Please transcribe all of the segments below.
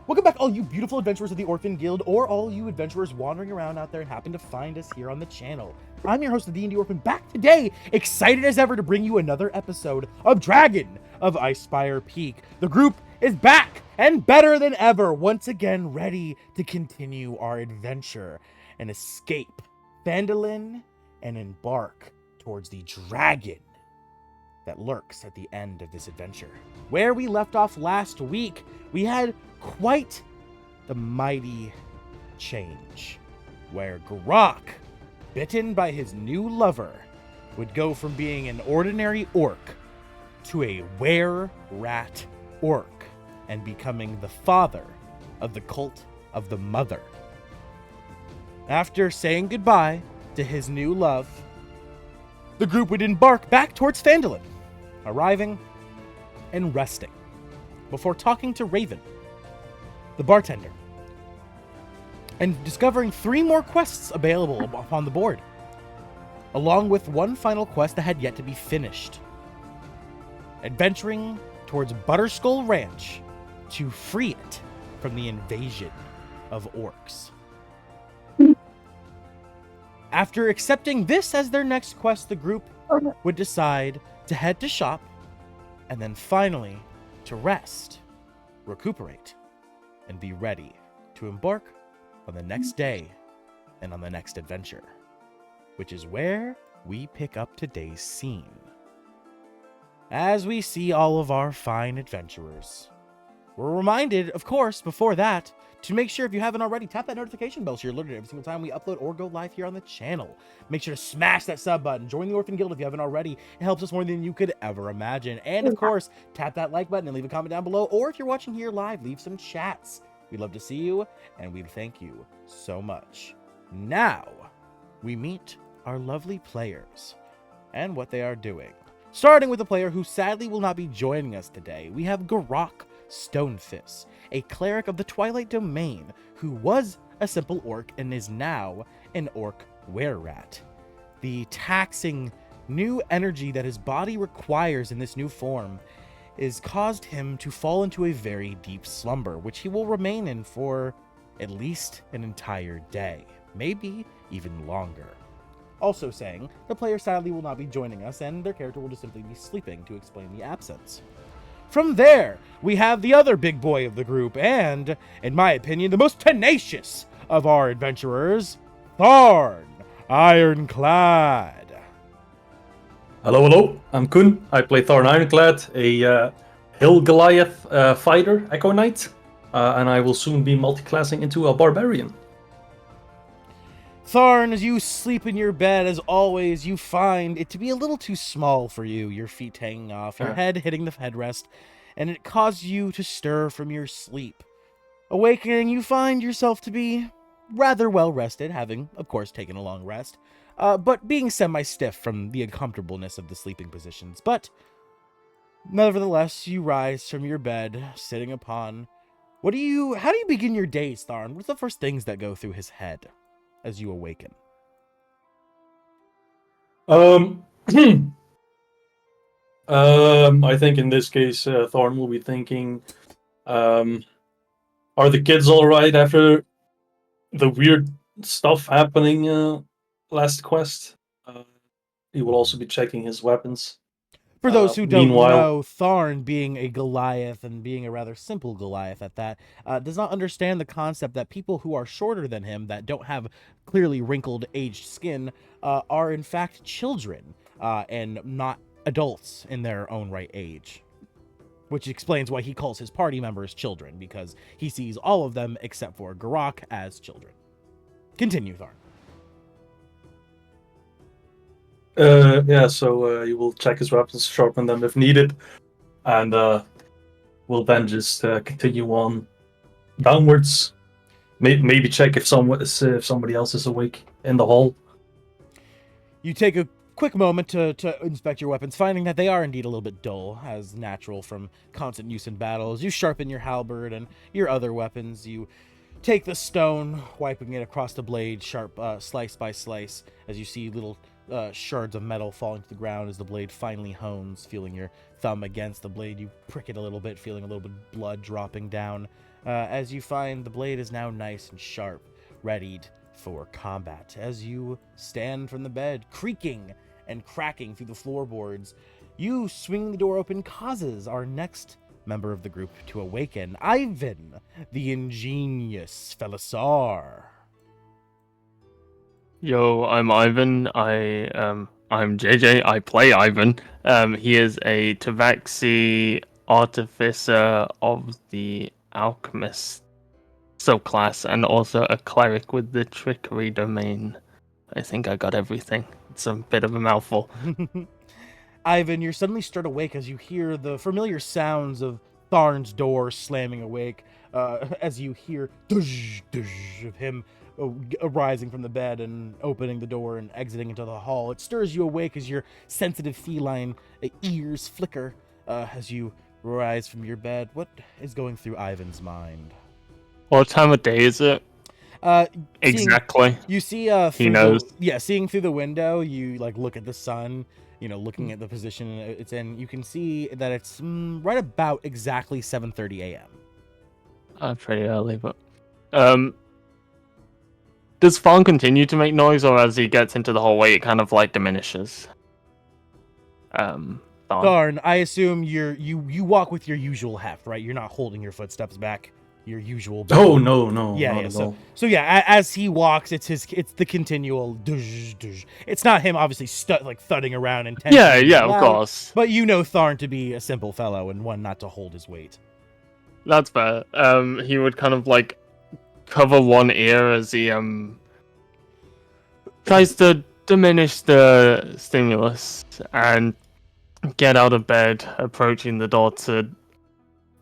Welcome back, all you beautiful adventurers of the Orphan Guild, or all you adventurers wandering around out there and happen to find us here on the channel. I'm your host, the D&D Orphan, back today, excited as ever to bring you another episode of Dragon of Icespire Peak. The group is back and better than ever, once again ready to continue our adventure and escape Phandalin and embark towards the dragon that lurks at the end of this adventure. Where we left off last week, we had quite the mighty change, where Garrak, bitten by his new lover, would go from being an ordinary orc to a were-rat orc and becoming the father of the cult of the mother. After saying goodbye to his new love, the group would embark back towards Phandalin, arriving and resting before talking to Raven, the bartender, and discovering 3 more quests available upon the board, along with one final quest that had yet to be finished. Adventuring towards Butterskull Ranch to free it from the invasion of orcs. After accepting this as their next quest, the group would decide to head to shop and then finally to rest, recuperate, and be ready to embark on the next day and on the next adventure, which is where we pick up today's scene. As we see all of our fine adventurers, we're reminded, of course, before that, to make sure, if you haven't already, tap that notification bell so you're alerted every single time we upload or go live here on the channel. Make sure to smash that sub button. Join the Orphan Guild if you haven't already. It helps us more than you could ever imagine. And of course, tap that like button and leave a comment down below. Or if you're watching here live, leave some chats. We'd love to see you, and we thank you so much. Now, we meet our lovely players and what they are doing. Starting with a player who sadly will not be joining us today, we have Garrak Stonefist, a cleric of the Twilight Domain who was a simple orc and is now an orc were-rat. The taxing new energy that his body requires in this new form has caused him to fall into a very deep slumber, which he will remain in for at least an entire day, maybe even longer. Also saying, the player sadly will not be joining us and their character will just simply be sleeping to explain the absence. From there, we have the other big boy of the group and, in my opinion, the most tenacious of our adventurers, Tharn Ironclad. Hello, I'm Kun. I play Tharn Ironclad, a Hill Goliath fighter, Echo Knight, and I will soon be multi-classing into a Barbarian. Tharn, as you sleep in your bed, as always, you find it to be a little too small for you, your feet hanging off, your head hitting the headrest, and it causes you to stir from your sleep. Awakening, you find yourself to be rather well rested, having, of course, taken a long rest, but being semi-stiff from the uncomfortableness of the sleeping positions. But, nevertheless, you rise from your bed, sitting upon... how do you begin your days, Tharn? What's the first things that go through his head as you awaken? I think in this case, Thorn will be thinking, are the kids all right after the weird stuff happening last quest? He will also be checking his weapons. For those who don't know, Tharn, being a Goliath and being a rather simple Goliath at that, does not understand the concept that people who are shorter than him, that don't have clearly wrinkled, aged skin, are in fact children, and not adults in their own right age. Which explains why he calls his party members children, because he sees all of them, except for Garrak, as children. Continue, Tharn. So you will check his weapons, sharpen them if needed, and will then just continue on downwards. Maybe check if somebody else is awake in the hall. You take a quick moment to inspect your weapons, finding that they are indeed a little bit dull, as natural from constant use in battles. You sharpen your halberd and your other weapons. You take the stone, wiping it across the blade, sharp slice by slice, as you see little shards of metal falling to the ground as the blade finally hones. Feeling your thumb against the blade, you prick it a little bit, feeling a little bit of blood dropping down. as you find the blade is now nice and sharp, readied for combat. As you stand from the bed, creaking and cracking through the floorboards, you swing the door open causes our next member of the group to awaken, Ivan, the ingenious Felisar. Yo, I'm Ivan. I'm JJ. I play Ivan. He is a Tabaxi artificer of the alchemist subclass, and also a cleric with the trickery domain. I think I got everything. It's a bit of a mouthful. Ivan, you're suddenly stirred awake as you hear the familiar sounds of Tharn's door slamming awake, as you hear dush, dush of him arising from the bed and opening the door and exiting into the hall. It stirs you awake as your sensitive feline ears flicker as you rise from your bed. What is going through Ivan's mind? What time of day is it? Exactly. You see, He knows. Seeing through the window, you like look at the sun. Looking at the position it's in, you can see that it's right about exactly 7:30 a.m. Pretty early, but does Fawn continue to make noise, or as he gets into the hallway, it kind of like diminishes? Tharn, I assume you walk with your usual heft, right? You're not holding your footsteps back. Your usual. Oh no, yeah, not yeah. at all. So yeah, as he walks, it's the continual. Dush, dush. It's not him obviously thudding around and yeah, of course. But you know Tharn to be a simple fellow and one not to hold his weight. That's fair. He would kind of like cover one ear as he tries to diminish the stimulus and get out of bed, approaching the door to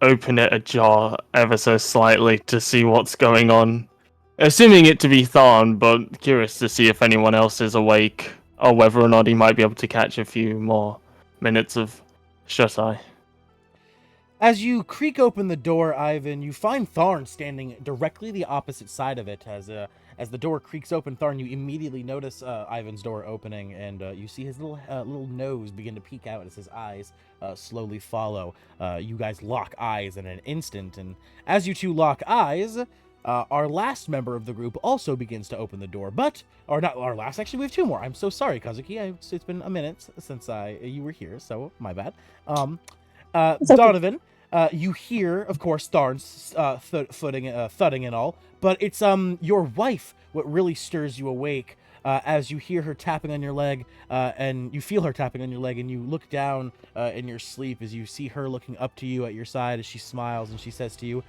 open it ajar ever so slightly to see what's going on. Assuming it to be Tharn, but curious to see if anyone else is awake, or whether or not he might be able to catch a few more minutes of shut-eye. As you creak open the door, Ivan, you find Tharn standing directly the opposite side of it. As the door creaks open, Tharn, you immediately notice Ivan's door opening, and you see his little nose begin to peek out as his eyes slowly follow. You guys lock eyes in an instant, and as you two lock eyes, our last member of the group also begins to open the door. Or not our last, actually we have two more. I'm so sorry, Kazuki. It's been a minute since you were here, so my bad. Donovan, you hear, of course, Tharn's thudding and all, but it's your wife what really stirs you awake as you hear her tapping on your leg, and you feel her tapping on your leg, and you look down in your sleep as you see her looking up to you at your side as she smiles and she says to you,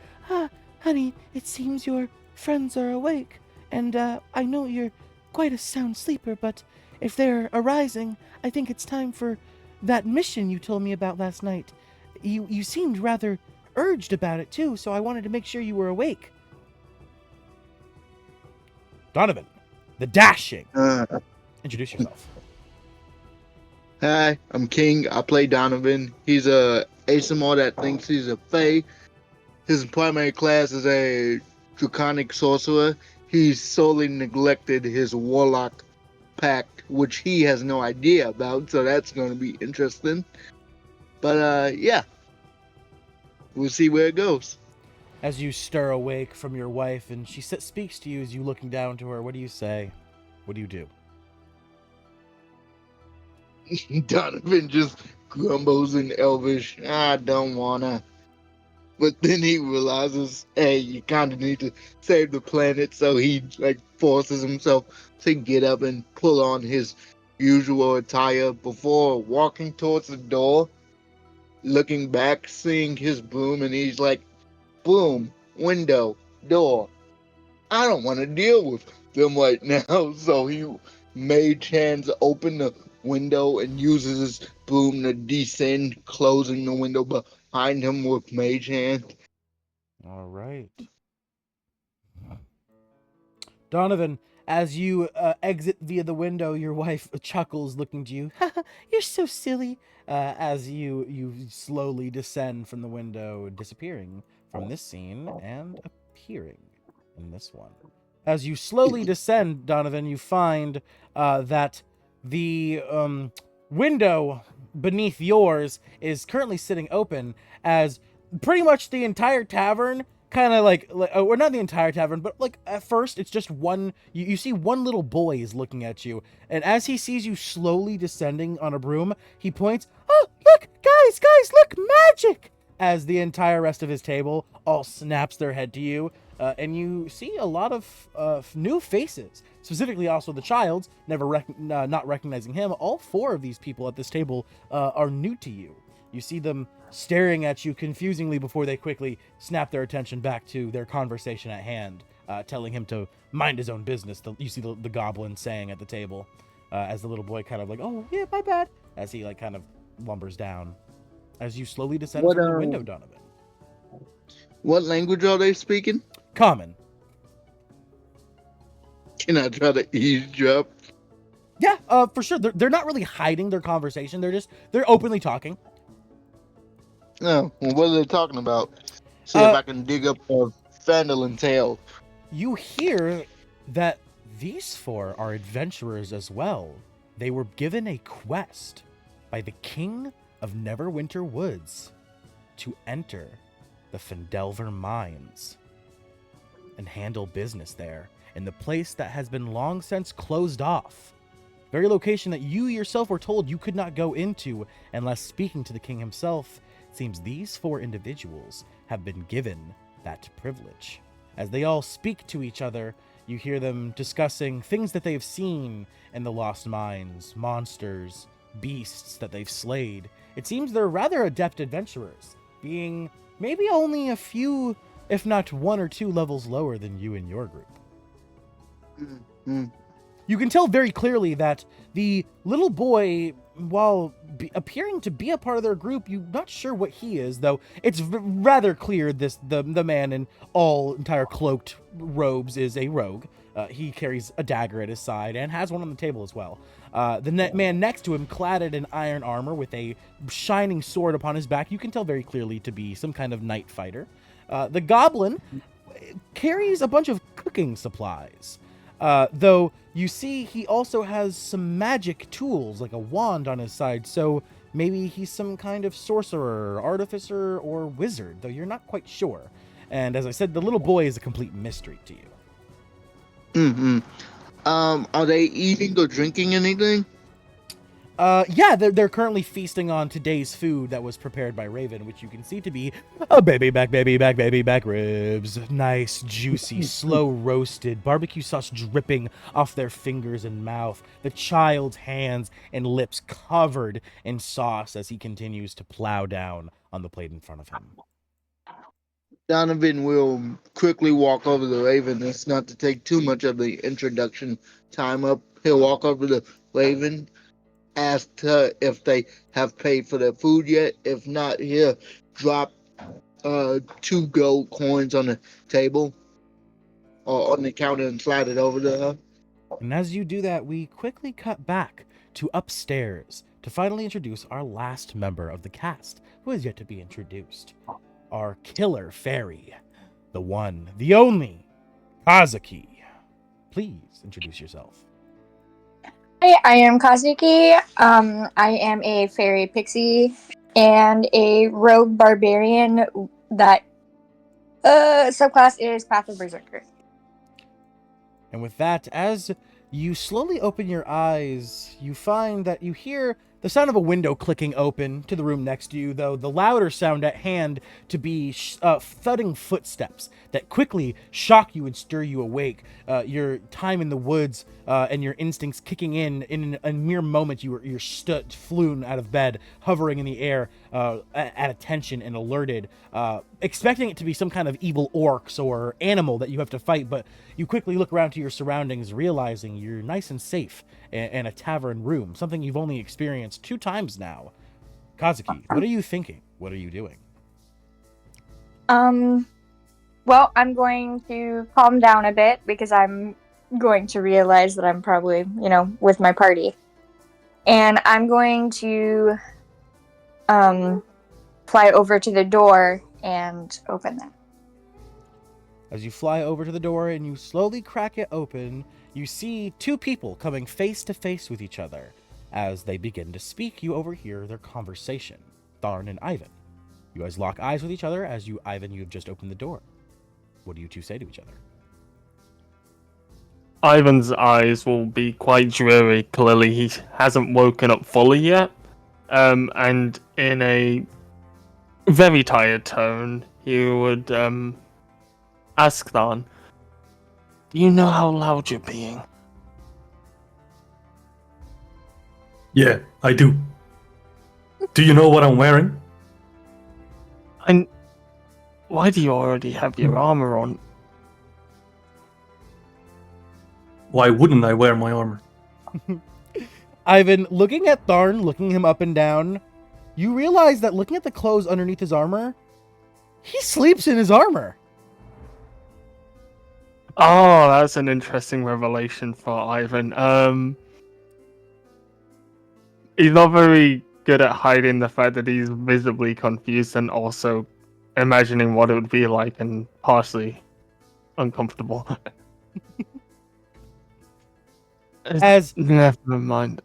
honey, it seems your friends are awake, and I know you're quite a sound sleeper, but if they're arising, I think it's time for that mission you told me about last night. You seemed rather urged about it too, so I wanted to make sure you were awake. Donovan, the dashing. Introduce yourself. Hi, I'm King. I play Donovan. He's a ASMR that thinks he's a Fae. His primary class is a Draconic Sorcerer. He's solely neglected his Warlock pact, which he has no idea about, so that's going to be interesting. But, yeah. We'll see where it goes. As you stir awake from your wife, and she speaks to you as you looking down to her, what do you say? What do you do? Donovan just grumbles in Elvish. I don't wanna. But then he realizes, hey, you kind of need to save the planet, so he forces himself to get up and pull on his usual attire before walking towards the door, looking back, seeing his broom, and he's like, boom, window, door. I don't want to deal with them right now, so he mage hands open the window and uses his broom to descend, closing the window behind him with mage hand. All right. Donovan, as you exit via the window, your wife chuckles, looking to you. You're so silly. As you slowly descend from the window, disappearing from this scene and appearing in this one. As you slowly descend, Donovan, you find that the window beneath yours is currently sitting open, as pretty much the entire tavern kind of like or not the entire tavern, but like at first it's just one. You see one little boy is looking at you, and as he sees you slowly descending on a broom, he points. Oh, look, guys, look, magic! As the entire rest of his table all snaps their head to you, and you see a lot of new faces. Specifically, also the child's not recognizing him. All 4 of these people at this table are new to you. You see them staring at you confusingly before they quickly snap their attention back to their conversation at hand, telling him to mind his own business. You see the goblin saying at the table, as the little boy kind of like, oh, yeah, my bad, as he like kind of lumbers down. As you slowly descend from the window, Donovan. What language are they speaking? Common. Can I try to eavesdrop? Yeah, for sure. They're not really hiding their conversation. They're openly talking. No, well, what are they talking about? See if I can dig up a Phandalin tale. You hear that these 4 are adventurers as well. They were given a quest by the King of Neverwinter Woods to enter the Phandalin mines and handle business there in the place that has been long since closed off. Very location that you yourself were told you could not go into unless speaking to the king himself. It seems these 4 individuals have been given that privilege. As they all speak to each other, you hear them discussing things that they've seen in the Lost Mines, monsters, beasts that they've slayed. It seems they're rather adept adventurers, being maybe only a few, if not 1 or 2 levels lower than you and your group. Mm-hmm. You can tell very clearly that the little boy, while appearing to be a part of their group, you're not sure what he is, though it's rather clear the man in entire cloaked robes is a rogue. He carries a dagger at his side and has one on the table as well. The man next to him, clad in iron armor with a shining sword upon his back, you can tell very clearly to be some kind of night fighter. The goblin carries a bunch of cooking supplies. Though you see he also has some magic tools, like a wand on his side, so maybe he's some kind of sorcerer, artificer, or wizard, though you're not quite sure. And as I said, the little boy is a complete mystery to you. Mm-hmm. Are they eating or drinking anything? Yeah, they're currently feasting on today's food that was prepared by Raven, which you can see to be a baby back ribs. Nice, juicy, slow roasted, barbecue sauce dripping off their fingers and mouth. The child's hands and lips covered in sauce as he continues to plow down on the plate in front of him. Donovan will quickly walk over to Raven. That's not to take too much of the introduction time up. He'll walk over to Raven, ask her if they have paid for their food yet. If not, he'll drop 2 gold coins on the table or on the counter and slide it over to her. And as you do that, we quickly cut back to upstairs to finally introduce our last member of the cast, who is yet to be introduced. Our killer fairy, the one, the only, Kazuki. Please introduce yourself. Hi, I am Kazuki. I am a fairy pixie and a rogue barbarian that subclass is Path of Berserker. And with that, as you slowly open your eyes, you find that you hear the sound of a window clicking open to the room next to you, though the louder sound at hand to be thudding footsteps that quickly shock you and stir you awake. Your time in the woods and your instincts kicking in a mere moment, you're flown out of bed, hovering in the air at attention and alerted, expecting it to be some kind of evil orcs or animal that you have to fight, but you quickly look around to your surroundings, realizing you're nice and safe in a tavern room, something you've only experienced 2 times now. Kazuki, what are you thinking? What are you doing? Well, I'm going to calm down a bit because I'm going to realize that I'm probably, with my party. And I'm going to fly over to the door and open that. As you fly over to the door and you slowly crack it open, you see 2 people coming face to face with each other. As they begin to speak, you overhear their conversation. Tharn and Ivan. You guys lock eyes with each other as Ivan, you've just opened the door. What do you two say to each other? Ivan's eyes will be quite dreary. Clearly, he hasn't woken up fully yet. And in a very tired tone, he would ask Thorn, "Do you know how loud you're being?" Yeah, I do. Do you know what I'm wearing? And why do you already have your armor on? Why wouldn't I wear my armor? Ivan, looking at Tharn, looking him up and down, you realize that looking at the clothes underneath his armor, he sleeps in his armor. Oh, that's an interesting revelation for Ivan. He's not very good at hiding the fact that he's visibly confused and also imagining what it would be like and partially uncomfortable. Never mind.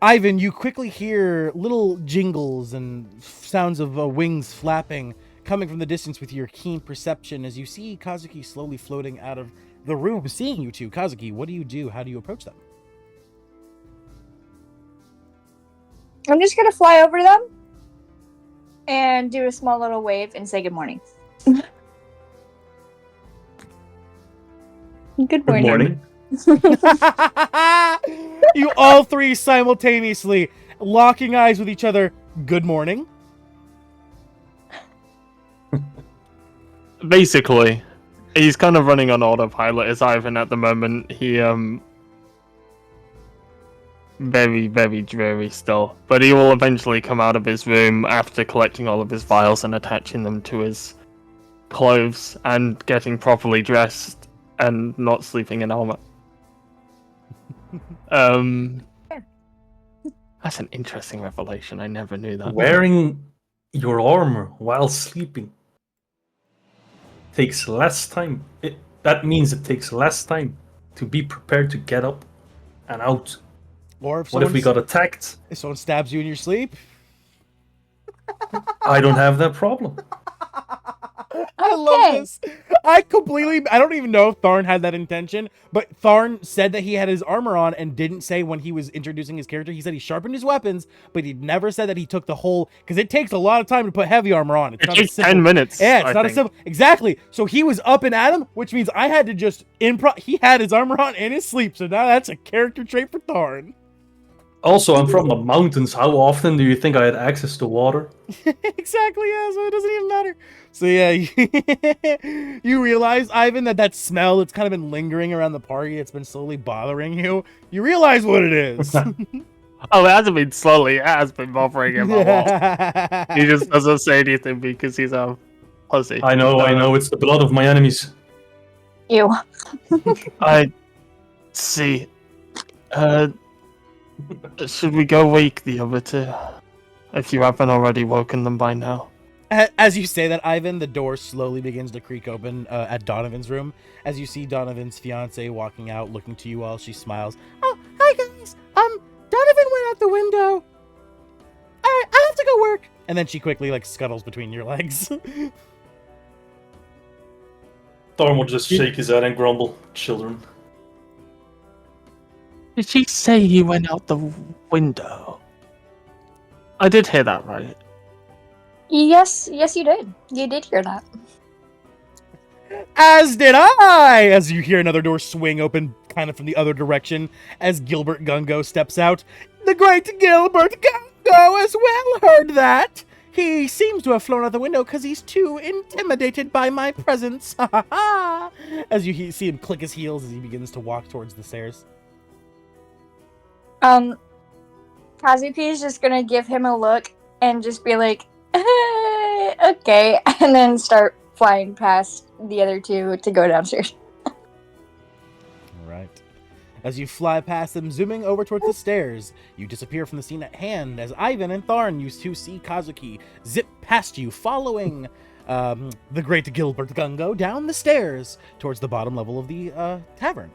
Ivan, you quickly hear little jingles and sounds of wings flapping coming from the distance with your keen perception as you see Kazuki slowly floating out of the room, seeing you two. Kazuki, what do you do? How do you approach them? I'm just gonna fly over them and do a small little wave and say good morning. Good morning. Good morning. You all three simultaneously locking eyes with each other. Good morning. Basically, he's kind of running on autopilot as Ivan at the moment. He very, very dreary still. But he will eventually come out of his room after collecting all of his vials and attaching them to his clothes and getting properly dressed and not sleeping in armor. That's an interesting revelation. I never knew that. Wearing your armor while sleeping takes less time. That means it takes less time to be prepared to get up and out. Or if what if we got attacked? If someone stabs you in your sleep? I don't have that problem. I love this. I don't even know if Tharn had that intention, but Tharn said that he had his armor on and didn't say when he was introducing his character. He said he sharpened his weapons, but he never said that he took the whole, because it takes a lot of time to put heavy armor on. It takes 10 minutes. Yeah, it's not a simple. Exactly. So he was up and at him, which means I had to just he had his armor on in his sleep, so now that's a character trait for Tharn. Also, I'm from the mountains. How often do you think I had access to water? Exactly, yeah, so it doesn't even matter. So yeah, you realize, Ivan, that smell that's kind of been lingering around the party, it's been slowly bothering you. You realize what it is. Oh, it hasn't been slowly, it has been bothering him a lot. He just doesn't say anything because he's a pussy. I know, it's the blood of my enemies. Ew. I see. Should we go wake the other two? If you haven't already woken them by now. As you say that, Ivan, the door slowly begins to creak open at Donovan's room. As you see Donovan's fiance walking out, looking to you all, she smiles. Oh, hi guys. Donovan went out the window. I have to go work. And then she quickly scuttles between your legs. Thorn will just shake his head and grumble. Children. Did she say he went out the window? I did hear that, right? Yes, you did. You did hear that. As did I! As you hear another door swing open kind of from the other direction as Gilbert Gungo steps out. The great Gilbert Gungo as well heard that. He seems to have flown out the window because he's too intimidated by my presence. As you see him click his heels as he begins to walk towards the stairs. Kazuki is just gonna give him a look and just be like, okay, and then start flying past the other two to go downstairs. Alright. As you fly past them, zooming over towards the stairs, you disappear from the scene at hand as Ivan and Tharn used to see Kazuki zip past you, following the great Gilbert Gungo down the stairs towards the bottom level of the tavern.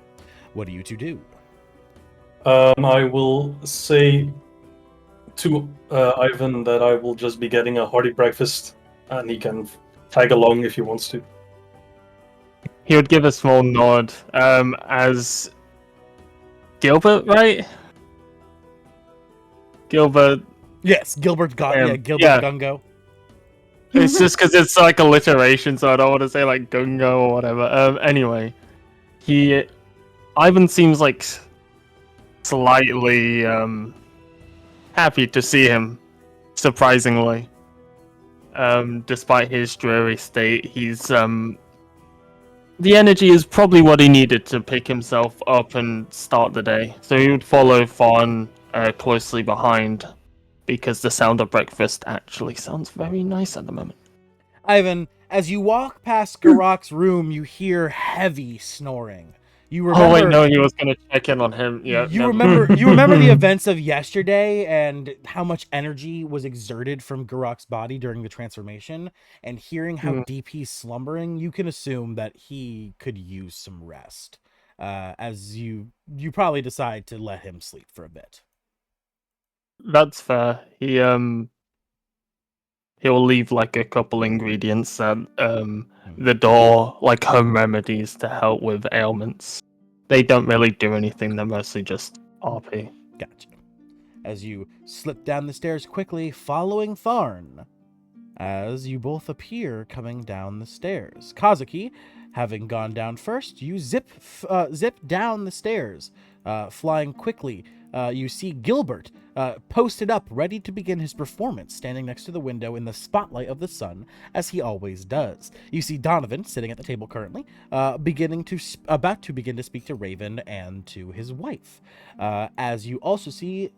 What do you two do? I will say to Ivan that I will just be getting a hearty breakfast, and he can tag along if he wants to. He would give a small nod as Gilbert, right? Gilbert. Yes, Gilbert Gilbert yeah. Gungo. It's just because it's like alliteration, so I don't want to say like Gungo or whatever. Anyway, Ivan seems like slightly happy to see him, surprisingly. Despite his dreary state, he's the energy is probably what he needed to pick himself up and start the day. So he would follow Fawn closely behind, because the sound of breakfast actually sounds very nice at the moment. Ivan, as you walk past Garrak's room, you hear heavy snoring. You remember, oh wait, no, he was gonna check in on him. Yeah. You remember the events of yesterday and how much energy was exerted from Garrak's body during the transformation, and hearing how deep he's slumbering, you can assume that he could use some rest. As you probably decide to let him sleep for a bit. That's fair. He'll leave like a couple ingredients at the door, like home remedies to help with ailments. They don't really do anything, they're mostly just RP. Gotcha. As you slip down the stairs quickly, following Tharn, as you both appear coming down the stairs. Kazuki, having gone down first, you zip down the stairs, flying quickly. You see Gilbert posted up, ready to begin his performance, standing next to the window in the spotlight of the sun, as he always does. You see Donovan sitting at the table currently, about to begin to speak to Raven and to his wife. As you also see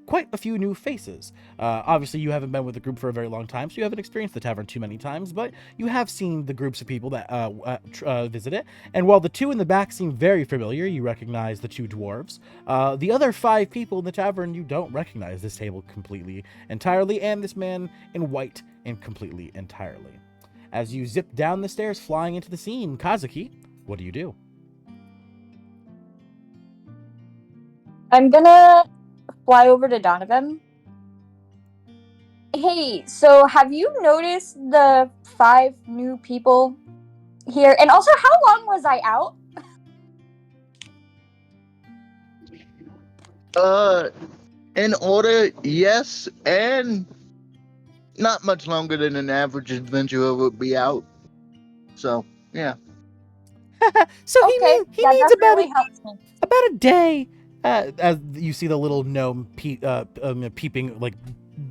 quite a few new faces. Obviously, you haven't been with the group for a very long time, so you haven't experienced the tavern too many times, but you have seen the groups of people that visit it. And while the two in the back seem very familiar, you recognize the two dwarves. The other 5 people in the tavern, you don't recognize this table completely, entirely, and this man in white and completely, entirely. As you zip down the stairs, flying into the scene, Kazuki, what do you do? I'm gonna fly over to Donovan. Hey, so have you noticed the 5 new people here? And also, how long was I out? In order, yes, and not much longer than an average adventurer would be out. So, yeah. So Okay, he needs that about really helps me. about a day. As you see the little gnome peeping, like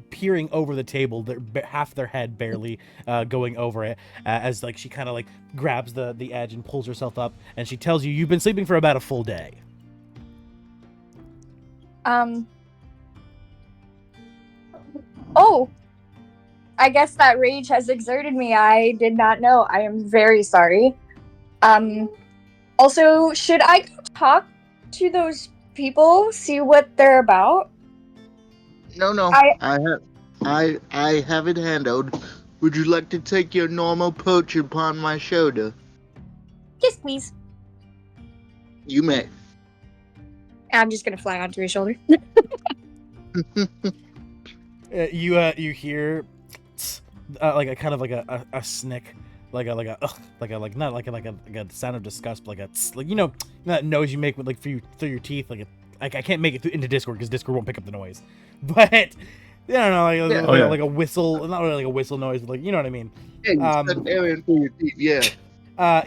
peering over the table, half their head barely going over it, as like she kind of like grabs the edge and pulls herself up, and she tells you you've been sleeping for about a full day. Oh, I guess that rage has exerted me. I did not know. I am very sorry. Also, should I go talk to those people, see what they're about? No. I have it handled. Would you like to take your normal perch upon my shoulder? Yes, please. You may. I'm just gonna fly onto his shoulder. You hear like a kind of like a snick, like a sound of disgust, but like you know that noise you make with like through your teeth, I can't make it into Discord because Discord won't pick up the noise, but I don't know, like a whistle, not really like a whistle noise, but like, you know what I mean. Yeah, you stuck air in through your teeth. Yeah.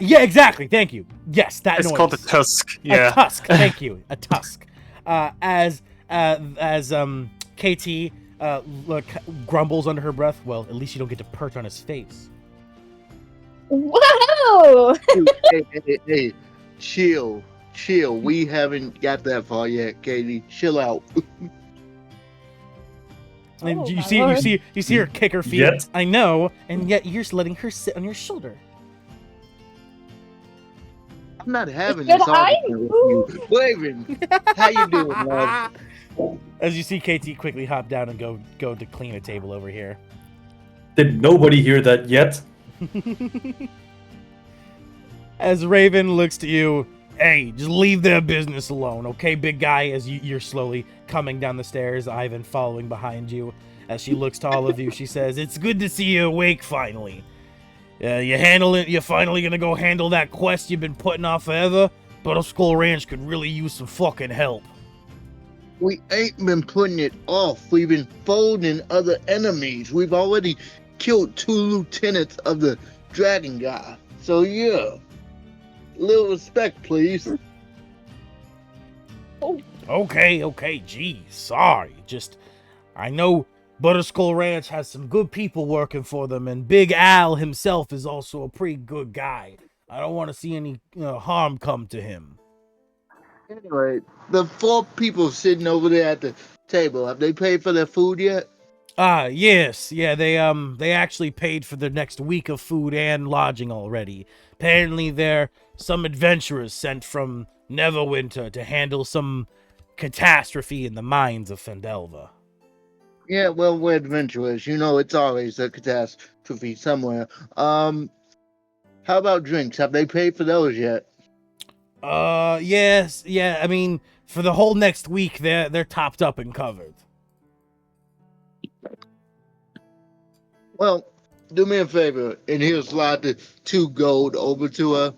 Yeah, exactly. Thank you. Yes, that It's noise. called a tusk. Yeah. A tusk. Thank you. A tusk. As KT grumbles under her breath. Well, at least you don't get to perch on his face. Whoa! Hey, chill. We haven't got that far yet, Katie. Chill out. And Oh, you my see lord. her kick her feet. Yet. I know, and yet you're just letting her sit on your shoulder. I'm not having Good this eye. argument with you. Raven, how you doing, love? As you see KT quickly hop down and go to clean a table over here. Did nobody hear that yet? As Raven looks to you, hey, just leave their business alone, okay, big guy? As you're slowly coming down the stairs, Ivan following behind you. As she looks to all of you, she says, "It's good to see you awake finally." You're finally gonna go handle that quest you've been putting off forever? Butterskull Ranch could really use some fucking help. We ain't been putting it off. We've been folding other enemies. We've already killed 2 lieutenants of the dragon guy. So yeah, little respect, please. Okay, geez, sorry. I know Butterskull Ranch has some good people working for them, and Big Al himself is also a pretty good guy. I don't want to see any harm come to him. Anyway, the 4 people sitting over there at the table, have they paid for their food yet? Yes. Yeah, they actually paid for their next week of food and lodging already. Apparently they're some adventurers sent from Neverwinter to handle some catastrophe in the mines of Phandalin. Yeah, well, we're adventurers. You know, it's always a catastrophe somewhere. How about drinks? Have they paid for those yet? Yes. Yeah, I mean, for the whole next week, they're topped up and covered. Well, do me a favor, and he'll slide the 2 gold over to her,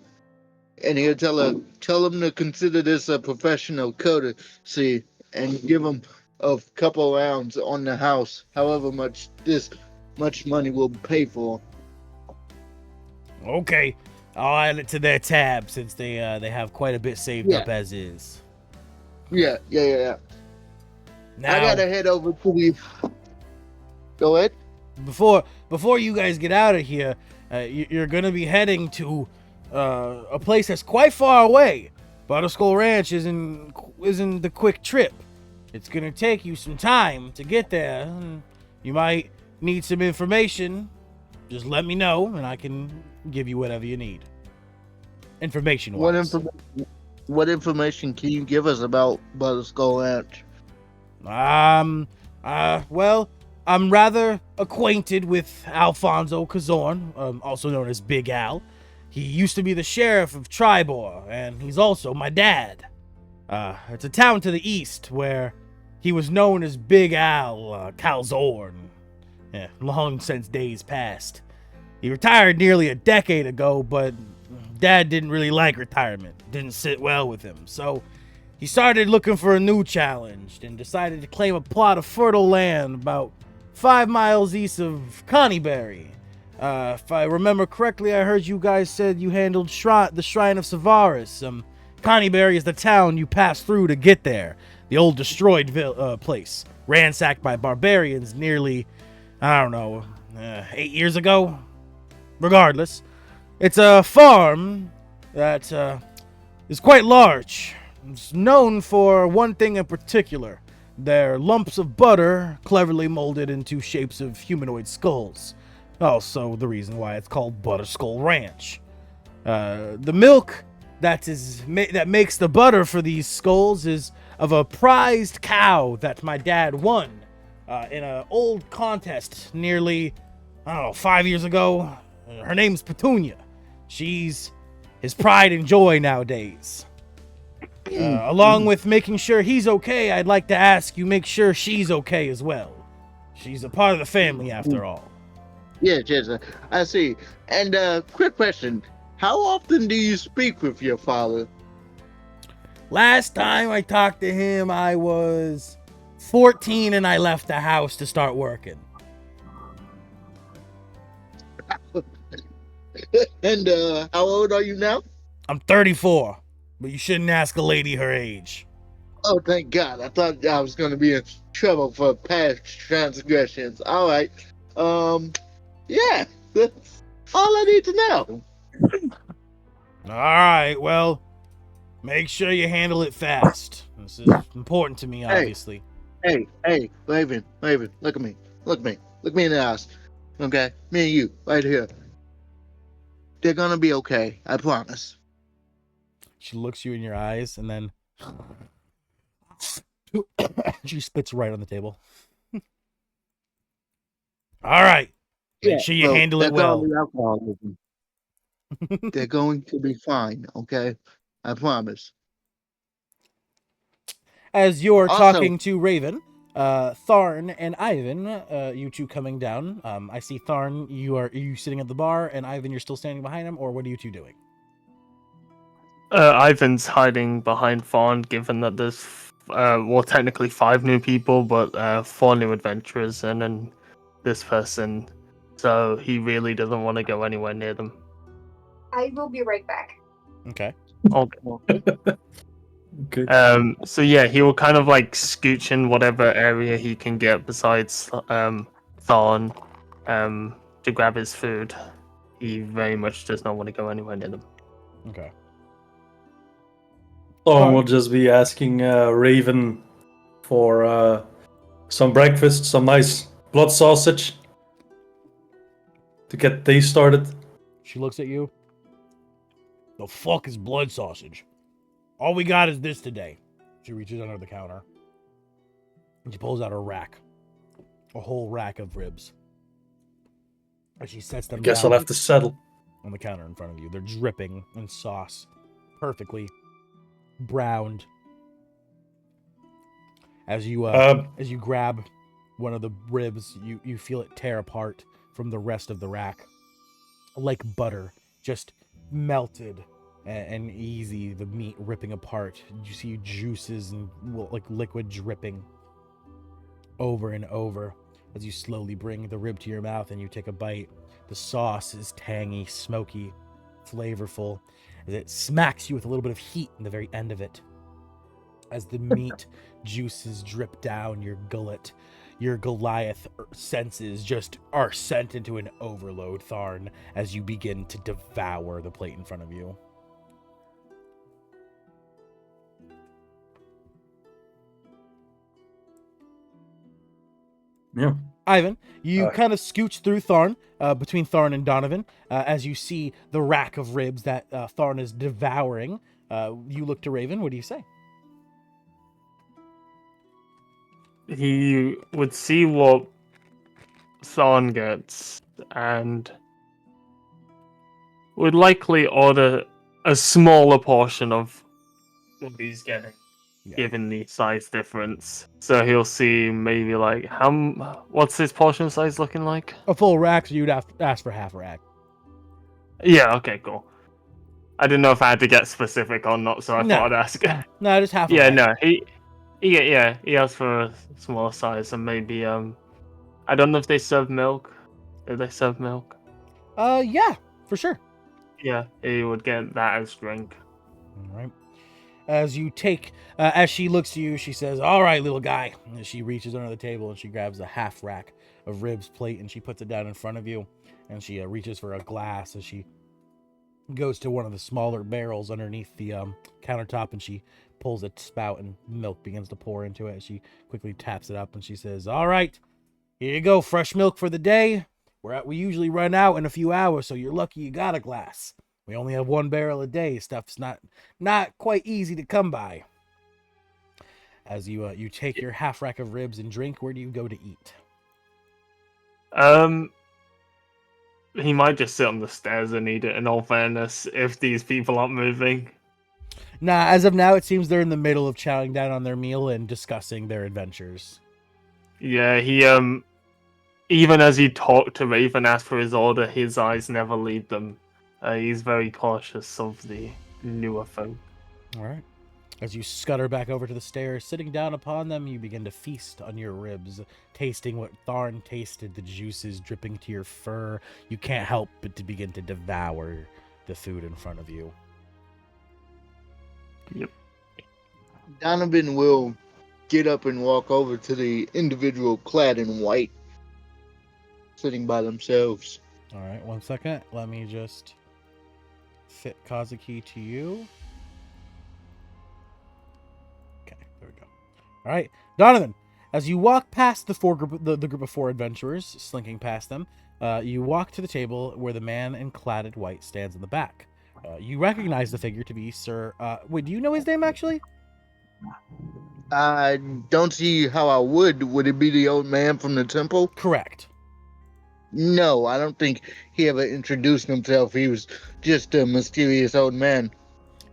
and he'll tell them to consider this a professional courtesy, and give them a couple rounds on the house, however much money will pay for. Okay, I'll add it to their tab since they have quite a bit saved up as is. Yeah. Now, I gotta head over to the. Go ahead. Before you guys get out of here, you're gonna be heading to a place that's quite far away. Butterskull Ranch isn't the quick trip. It's gonna take you some time to get there. You might need some information. Just let me know, and I can give you whatever you need. Information-wise. What information can you give us about Butterskull Ranch? Well, I'm rather acquainted with Alfonso Cazorn, also known as Big Al. He used to be the sheriff of Tribor, and he's also my dad. It's a town to the east where he was known as Big Al Calzorn. Yeah, long since days past. He retired nearly a decade ago, but Dad didn't really like retirement. Didn't sit well with him, so he started looking for a new challenge and decided to claim a plot of fertile land about 5 miles east of Connieberry. If I remember correctly, I heard you guys said you handled the Shrine of Savaris. Connieberry is the town you pass through to get there. The old destroyed place, ransacked by barbarians nearly, 8 years ago. Regardless, it's a farm that is quite large. It's known for one thing in particular. They're lumps of butter cleverly molded into shapes of humanoid skulls. Also the reason why it's called Butterskull Ranch. The milk that makes the butter for these skulls is of a prized cow that my dad won in an old contest nearly, 5 years ago. Her name's Petunia. She's his pride and joy nowadays. Along with making sure he's okay, I'd like to ask you make sure she's okay as well. She's a part of the family after all. Yes, I see. And quick question. How often do you speak with your father? Last time I talked to him, I was 14 and I left the house to start working. And how old are you now? I'm 34, but you shouldn't ask a lady her age. Oh, thank God. I thought I was going to be in trouble for past transgressions. All right. Yeah, that's all I need to know. All right, well, make sure you handle it fast. This is important to me, obviously. Hey, Raven, look at me. Look me in the eyes. Okay? Me and you, right here. They're gonna be okay, I promise. She looks you in your eyes, and then she spits right on the table. All right. Make sure you handle it well. They're going to be fine, okay? I promise. As you're talking to Raven, Tharn and Ivan, you two coming down. I see Tharn, are you sitting at the bar, and Ivan, you're still standing behind him, or what are you two doing? Ivan's hiding behind Fawn, given that there's, well, technically 5 new people, but 4 new adventurers, and then this person. So he really doesn't want to go anywhere near them. I will be right back. Okay. Okay. Okay. So yeah, he will kind of like scooch in whatever area he can get besides Thorn to grab his food. He very much does not want to go anywhere near them. Okay. Thorn will just be asking Raven for some breakfast, some nice blood sausage to get the day started. She looks at you. The fuck is blood sausage? All we got is this today. She reaches under the counter. And she pulls out a rack. A whole rack of ribs. And she sets them Guess down I'll have to settle. on the counter in front of you. They're dripping in sauce. Perfectly browned. As you grab one of the ribs, you feel it tear apart from the rest of the rack. Like butter, just melted and easy, the meat ripping apart. You see juices and like liquid dripping over and over as you slowly bring the rib to your mouth and you take a bite. The sauce is tangy, smoky, flavorful, as it smacks you with a little bit of heat in the very end of it. As the meat juices drip down your gullet, your Goliath senses just are sent into an overload, Tharn, as you begin to devour the plate in front of you. Yeah. Ivan, you kind of scooch through Tharn, between Tharn and Donovan, as you see the rack of ribs that Tharn is devouring. You look to Raven. What do you say? He would see what Thorn gets and would likely order a smaller portion of what he's getting, given the size difference. So he'll see maybe like what's his portion size looking like? A full rack, so you'd have to ask for half a rack. Yeah, okay, cool. I didn't know if I had to get specific or not, so I thought I'd ask. No, just half a Yeah, rack. no, he asked for a smaller size, and maybe I don't know if they serve milk. Do they serve milk? Yeah, for sure. Yeah, he would get that as drink. All right. As you take, as she looks at you, she says, "All right, little guy." And she reaches under the table and she grabs a half rack of ribs plate and she puts it down in front of you. And she reaches for a glass as she goes to one of the smaller barrels underneath the countertop and she pulls a spout and milk begins to pour into it. She quickly taps it up and she says, "All right, here you go, fresh milk for the day. We usually run out in a few hours, so you're lucky you got a glass. We only have 1 barrel a day. Stuff's not quite easy to come by." As you take your half rack of ribs and drink, where do you go to eat? He might just sit on the stairs and eat it, in all fairness, if these people aren't moving. Nah, as of now, it seems they're in the middle of chowing down on their meal and discussing their adventures. Yeah, he, even as he talked to Raven, asked for his order, his eyes never leave them. He's very cautious of the newer folk. All right. As you scutter back over to the stairs, sitting down upon them, you begin to feast on your ribs, tasting what Tharn tasted, the juices dripping to your fur. You can't help but to begin to devour the food in front of you. Yep. Donovan will get up and walk over to the individual clad in white, sitting by themselves. All right, 1 second. Let me just fit Kazuki to you. Okay, there we go. All right, Donovan, as you walk past the group of 4 adventurers, slinking past them, you walk to the table where the man in cladded white stands in the back. You recognize the figure to be Sir... wait, do you know his name, actually? I don't see how I would. Would it be the old man from the temple? Correct. No, I don't think he ever introduced himself. He was just a mysterious old man.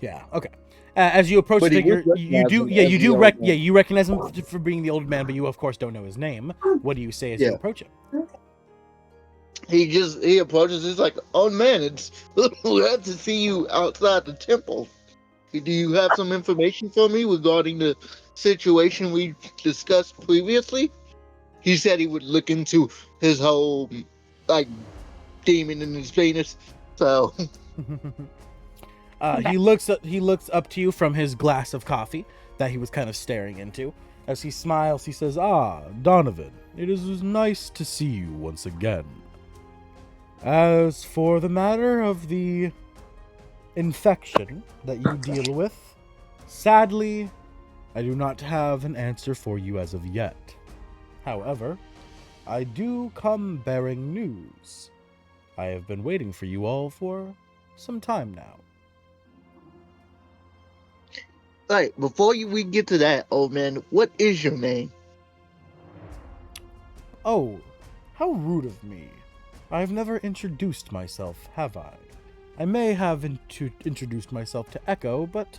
Yeah, okay. As you approach But the he figure, would you recognize do, him yeah, as you the do, old man. you recognize him for being the old man, but you of course don't know his name. What do you say as you Yeah. approach him? He approaches. He's like, "Oh man, it's glad to see you outside the temple. Do you have some information for me regarding the situation we discussed previously?" He said he would look into his whole like demon in his penis. So Okay. He looks up to you from his glass of coffee that he was kind of staring into. As he smiles, he says, "Ah, Donovan, it is nice to see you once again. As for the matter of the infection that you deal with, sadly, I do not have an answer for you as of yet. However, I do come bearing news. I have been waiting for you all for some time now." Like, before we get to that, old man, what is your name? Oh, how rude of me. I have never introduced myself, have I? I may have introduced myself to Echo, but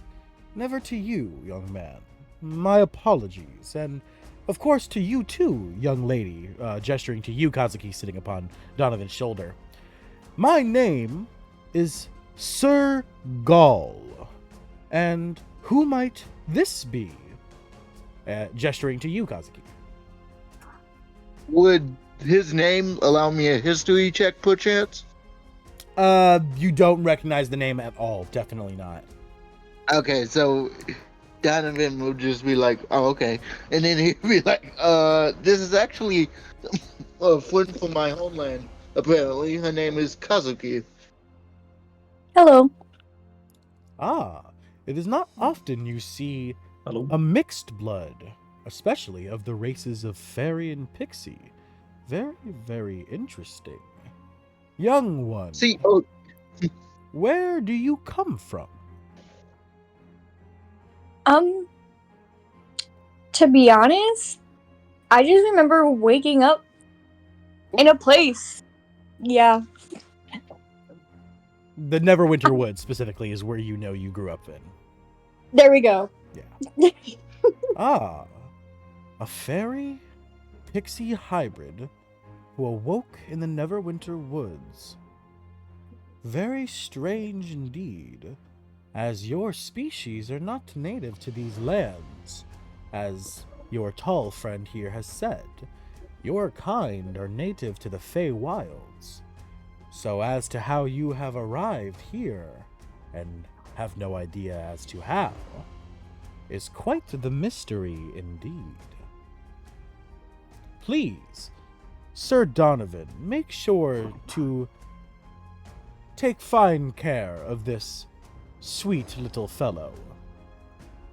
never to you, young man. My apologies, and of course to you too, young lady, gesturing to you, Kazuki, sitting upon Donovan's shoulder. My name is Sir Gall, and who might this be? Gesturing to you, Kazuki. Would his name allow me a history check, perchance? You don't recognize the name at all. Definitely not. Okay, so Donovan will just be like, "Oh, okay," and then he'd be like, this is actually a friend from my homeland. Apparently, her name is Kazuki." Hello. Ah, it is not often you see Hello. a mixed blood, especially of the races of fairy and pixie. Very, very interesting. Young one, See, where do you come from? To be honest, I just remember waking up in a place. Yeah. The Neverwinter Woods, specifically, is where you know you grew up in. There we go. Yeah. Ah, a fairy pixie hybrid who awoke in the Neverwinter Woods. Very strange indeed, as your species are not native to these lands. As your tall friend here has said, your kind are native to the Fey Wilds. So as to how you have arrived here, and have no idea as to how, is quite the mystery indeed. Please, Sir Donovan, make sure to take fine care of this sweet little fellow,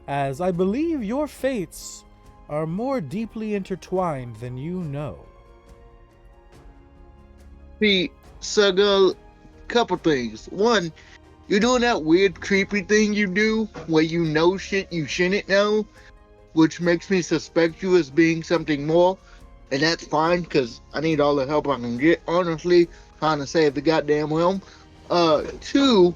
as I believe your fates are more deeply intertwined than you know. see, Sugar, couple things. One, you're doing that weird, creepy thing you do where you know shit you shouldn't know, which makes me suspect you as being something more. And that's fine, because I need all the help I can get, honestly, trying to save the goddamn realm. Two,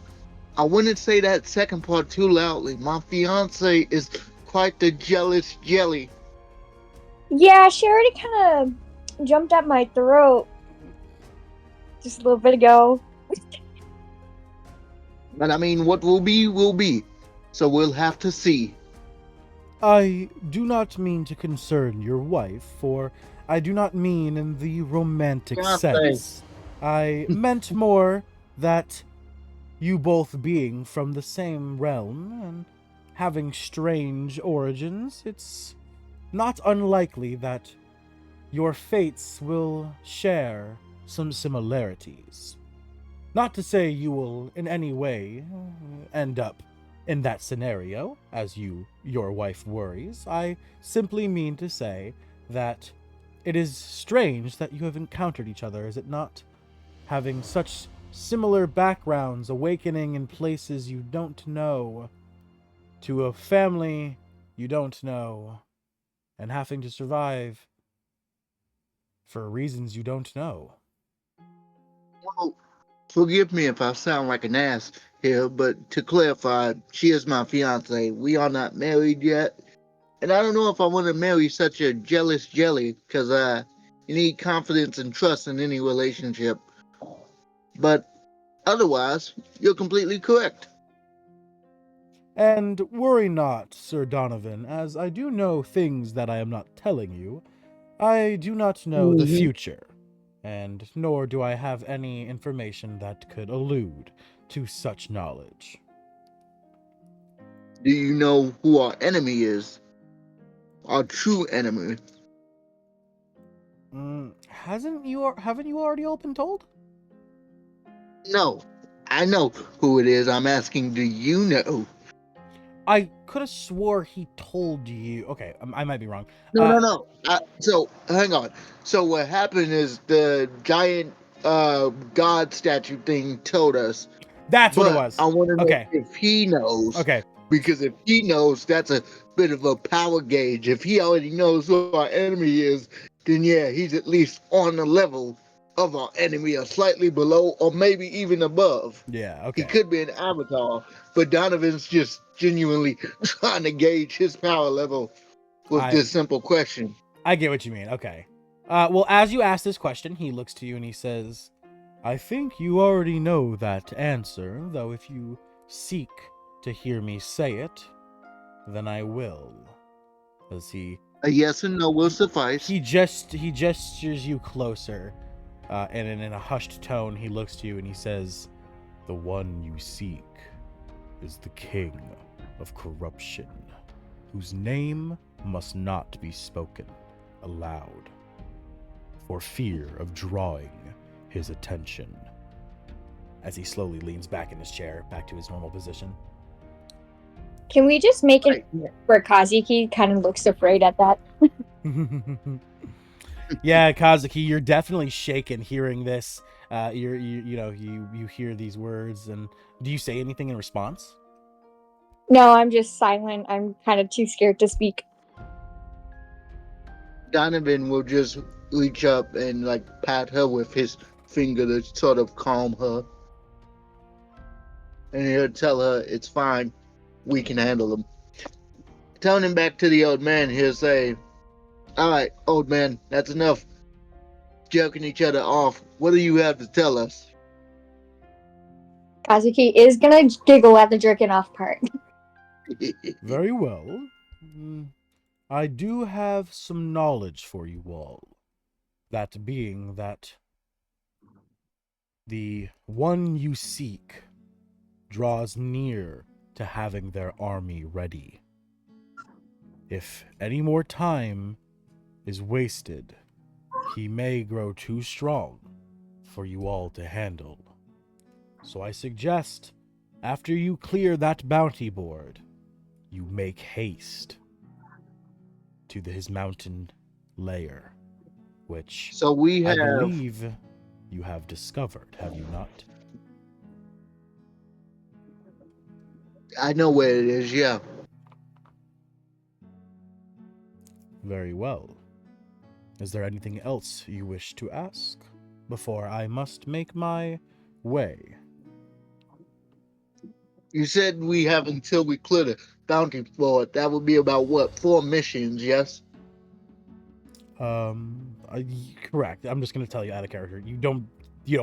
I wouldn't say that second part too loudly. My fiance is quite the jealous jelly. Yeah, she already kind of jumped at my throat just a little bit ago. But I mean, what will be, will be. So we'll have to see. I do not mean to concern your wife, for I do not mean in the romantic Yeah, sense. I meant more that you both being from the same realm and having strange origins, it's not unlikely that your fates will share some similarities. Not to say you will in any way end up in that scenario, as your wife worries. I simply mean to say that it is strange that you have encountered each other, is it not? Having such similar backgrounds, awakening in places you don't know, to a family you don't know, and having to survive for reasons you don't know. Well, forgive me if I sound like an ass. here, but to clarify, she is my fiance. We are not married yet. And I don't know if I want to marry such a jealous jelly, because you need confidence and trust in any relationship. But otherwise, you're completely correct. And worry not, Sir Donovan, as I do know things that I am not telling you. I do not know the future, and nor do I have any information that could allude to such knowledge. Do you know who our enemy is? Our true enemy? Haven't you already all been told? No, I know who it is. I'm asking, do you know? I could have swore he told you. Okay, I might be wrong. No. So hang on. So what happened is the giant god statue thing told us. That's what it But was. I want to know Okay. if he knows. Okay. Because if he knows, that's a bit of a power gauge. If he already knows who our enemy is, then yeah, he's at least on the level of our enemy, or slightly below, or maybe even above. Yeah, He okay. could be an avatar, but Donovan's just genuinely trying to gauge his power level with this simple question. I get what you mean. Okay. Well, as you ask this question, he looks to you and he says, I think you already know that answer, though if you seek to hear me say it, then I will. As he... A yes and no will suffice. He gestures you closer, and in a hushed tone, he looks to you and he says, the one you seek is the king of corruption, whose name must not be spoken aloud, for fear of drawing his attention. As he slowly leans back in his chair, back to his normal position. Can we just make it where Kazuki kind of looks afraid at that? Yeah, Kazuki, you're definitely shaken hearing this. You hear these words, and do you say anything in response? No, I'm just silent. I'm kind of too scared to speak. Donovan will just reach up and like pat her with his finger to sort of calm her. And he'll tell her it's fine. We can handle him. Turning back to the old man, he'll say, all right, old man, that's enough joking each other off. What do you have to tell us? Kazuki is gonna giggle at the jerking off part. Very well. I do have some knowledge for you all. That being that the one you seek draws near to having their army ready. If any more time is wasted, he may grow too strong for you all to handle. So I suggest, after you clear that bounty board, you make haste to his mountain lair, which So we I have. believe you have discovered, have you not? I know where it is, yeah. Very well. Is there anything else you wish to ask before I must make my way? You said we have until we clear the bounty board. That would be about what, 4 missions, yes? Correct. I'm just gonna tell you out of character. You don't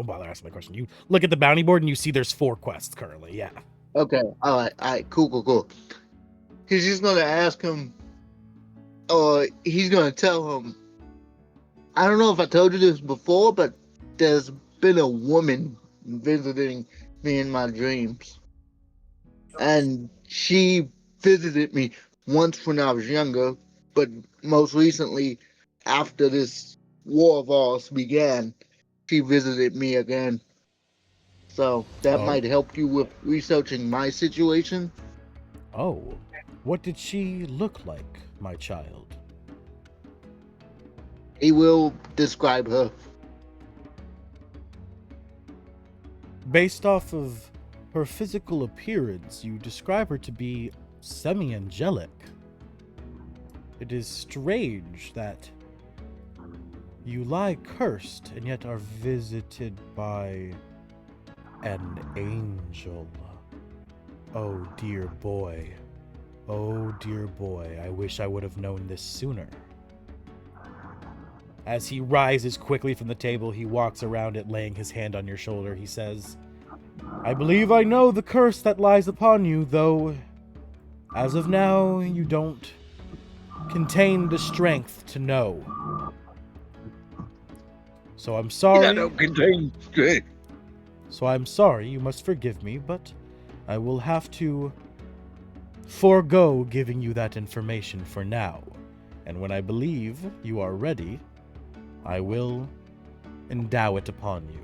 bother asking my question. You look at the bounty board and you see there's 4 quests currently. Yeah. Okay, all right, cool. He's just gonna ask him, or he's gonna tell him, I don't know if I told you this before, but there's been a woman visiting me in my dreams. And she visited me once when I was younger, but most recently, after this war of ours began, she visited me again. So that might help you with researching my situation. Oh, what did she look like, my child? He will describe her. Based off of her physical appearance, you describe her to be semi-angelic. It is strange that you lie cursed and yet are visited by an angel. Oh, dear boy. Oh, dear boy. I wish I would have known this sooner. As he rises quickly from the table, he walks around it, laying his hand on your shoulder. He says, I believe I know the curse that lies upon you, though as of now, you don't contain the strength to know. So I'm sorry. I don't contain strength. So I'm sorry, you must forgive me, but I will have to forego giving you that information for now. And when I believe you are ready, I will endow it upon you.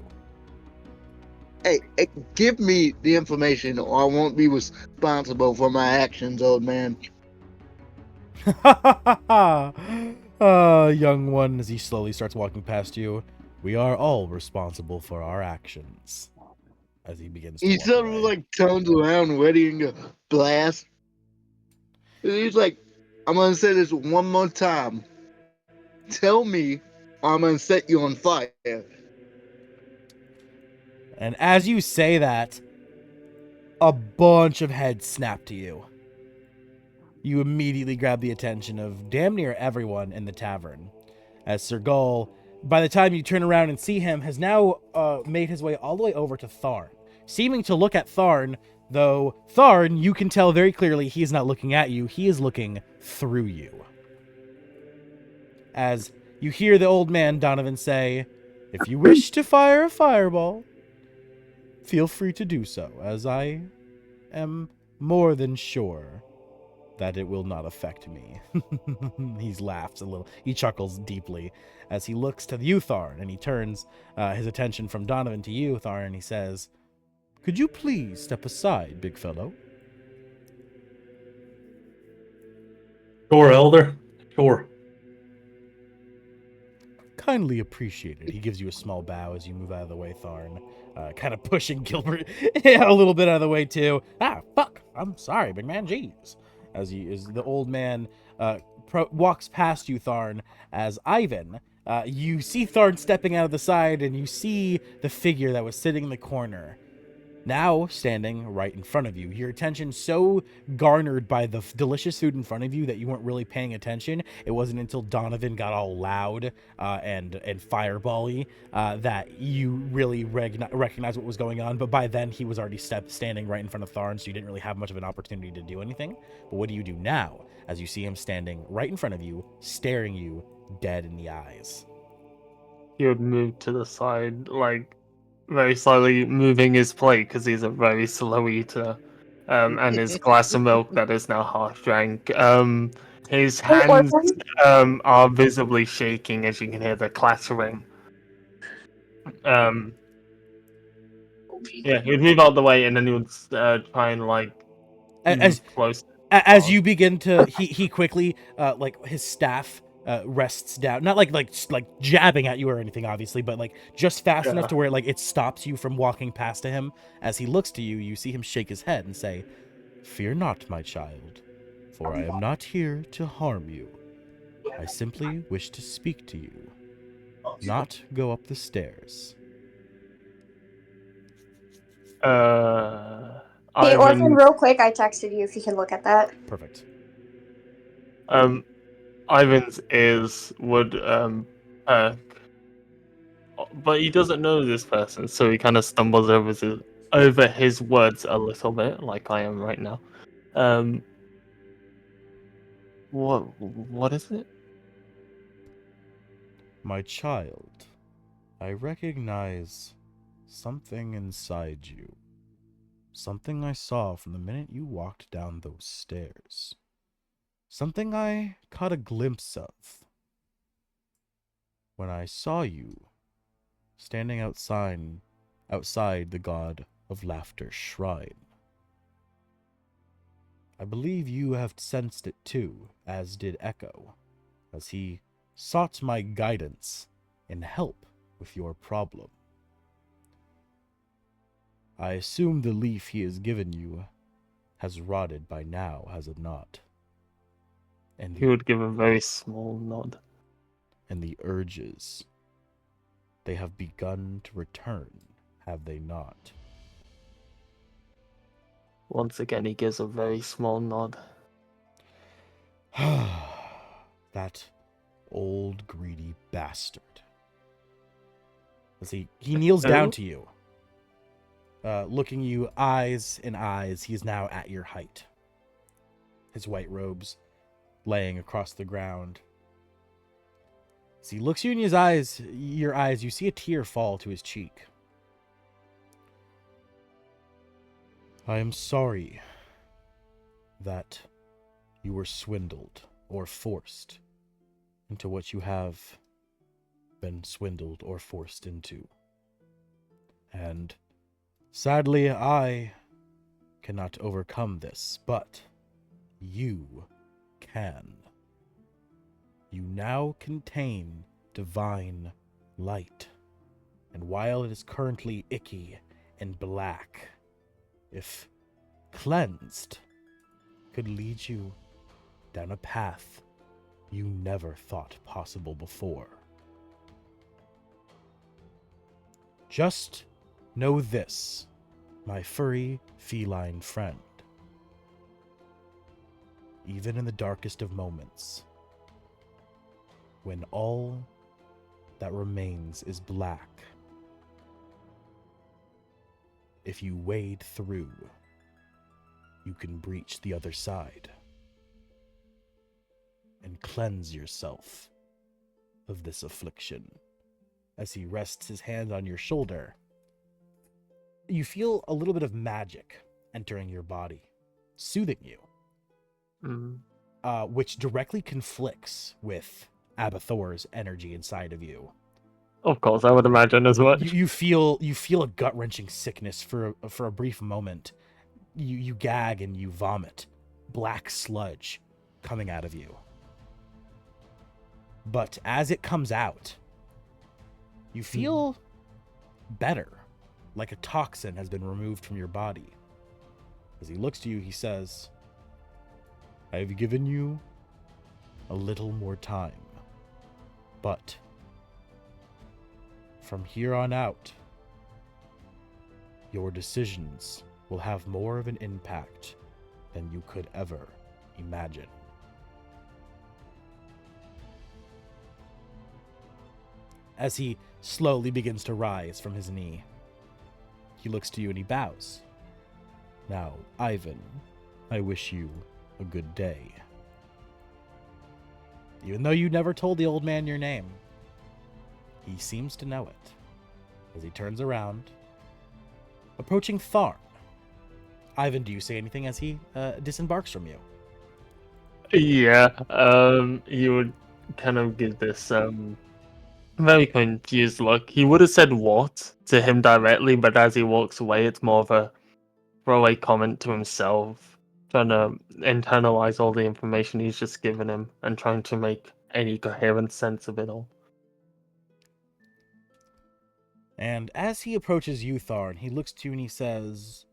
Hey, give me the information or I won't be responsible for my actions, old man. Young one, as he slowly starts walking past you, we are all responsible for our actions. As he begins to He walk sort of away. like turns around, ready to blast. He's like, I'm gonna say this one more time. Tell me, or I'm gonna set you on fire. And as you say that, a bunch of heads snap to you. You immediately grab the attention of damn near everyone in the tavern, as Sir Gull, by the time you turn around and see him, has now made his way all the way over to Tharn, seeming to look at Tharn, though Tharn, you can tell very clearly he is not looking at you, he is looking through you. As you hear the old man Donovan say, if you wish to fire a fireball, feel free to do so, as I am more than sure that it will not affect me. He laughs a little. He chuckles deeply as he looks to you, Tharn, and he turns his attention from Donovan to you, Tharn, and he says, could you please step aside, big fellow? Sure, Elder. Sure. Kindly appreciated. He gives you a small bow as you move out of the way, Tharn, kind of pushing Gilbert a little bit out of the way, too. Ah, fuck. I'm sorry, big man. Jeez. As the old man walks past you, Tharn, as Ivan, you see Tharn stepping out of the side, and you see the figure that was sitting in the corner, now standing right in front of you. Your attention so garnered by the delicious food in front of you that you weren't really paying attention. It wasn't until Donovan got all loud and fireball-y that you really recognized what was going on. But by then, he was already standing right in front of Tharn, so you didn't really have much of an opportunity to do anything. But what do you do now as you see him standing right in front of you, staring you dead in the eyes? He would move to the side, like very slowly, moving his plate because he's a very slow eater, and his glass of milk that is now half drank. His Hey, hands Orphan. are visibly shaking as you can hear the clattering. Yeah, he'd move out the way and then he would try and like As move close. As you begin to, he quickly, like his staff rests down, not like jabbing at you or anything, obviously, but like just fast enough to where like it stops you from walking past to him. As he looks to you, you see him shake his head and say, "Fear not, my child, for I am not here to harm you. I simply wish to speak to you, not go up the stairs." Hey, Orphan, Ivan, real quick, I texted you if you can look at that. Perfect. Ivan's ears would perk, but he doesn't know this person, so he kind of stumbles over his words a little bit, like I am right now. What is it? My child, I recognize something inside you. Something I saw from the minute you walked down those stairs. Something I caught a glimpse of when I saw you standing outside the God of Laughter's shrine. I believe you have sensed it too, as did Echo, as he sought my guidance and help with your problem. I assume the leaf he has given you has rotted by now, has it not? And He would give a very small nod. And the urges, they have begun to return, have they not? Once again, he gives a very small nod. That old greedy bastard. As he kneels down to you. Looking you eyes in eyes, he is now at your height. His white robes laying across the ground. As he looks you in his eyes, you see a tear fall to his cheek. I am sorry that you were swindled or forced into what you have been swindled or forced into. And sadly, I cannot overcome this, but you can. You now contain divine light, and while it is currently icky and black, if cleansed, could lead you down a path you never thought possible before. Just know this, my furry feline friend. Even in the darkest of moments, when all that remains is black, if you wade through, you can breach the other side and cleanse yourself of this affliction. As he rests his hand on your shoulder, you feel a little bit of magic entering your body, soothing you, which directly conflicts with Abathor's energy inside of you. Of course, I would imagine as much. You feel a gut-wrenching sickness for a brief moment. You gag and you vomit, black sludge coming out of you. But as it comes out, you feel better, like a toxin has been removed from your body. As he looks to you, he says, I have given you a little more time, but from here on out, your decisions will have more of an impact than you could ever imagine. As he slowly begins to rise from his knee, he looks to you and he bows. Now, Ivan, I wish you a good day. Even though you never told the old man your name, he seems to know it. As he turns around, approaching Tharn. Ivan, do you say anything as he disembarks from you? Yeah, you would kind of give this very confused look. He would have said what to him directly, but as he walks away, it's more of a throwaway comment to himself, trying to internalize all the information he's just given him and trying to make any coherent sense of it all. And as he approaches you, Tharn, he looks to you and he says,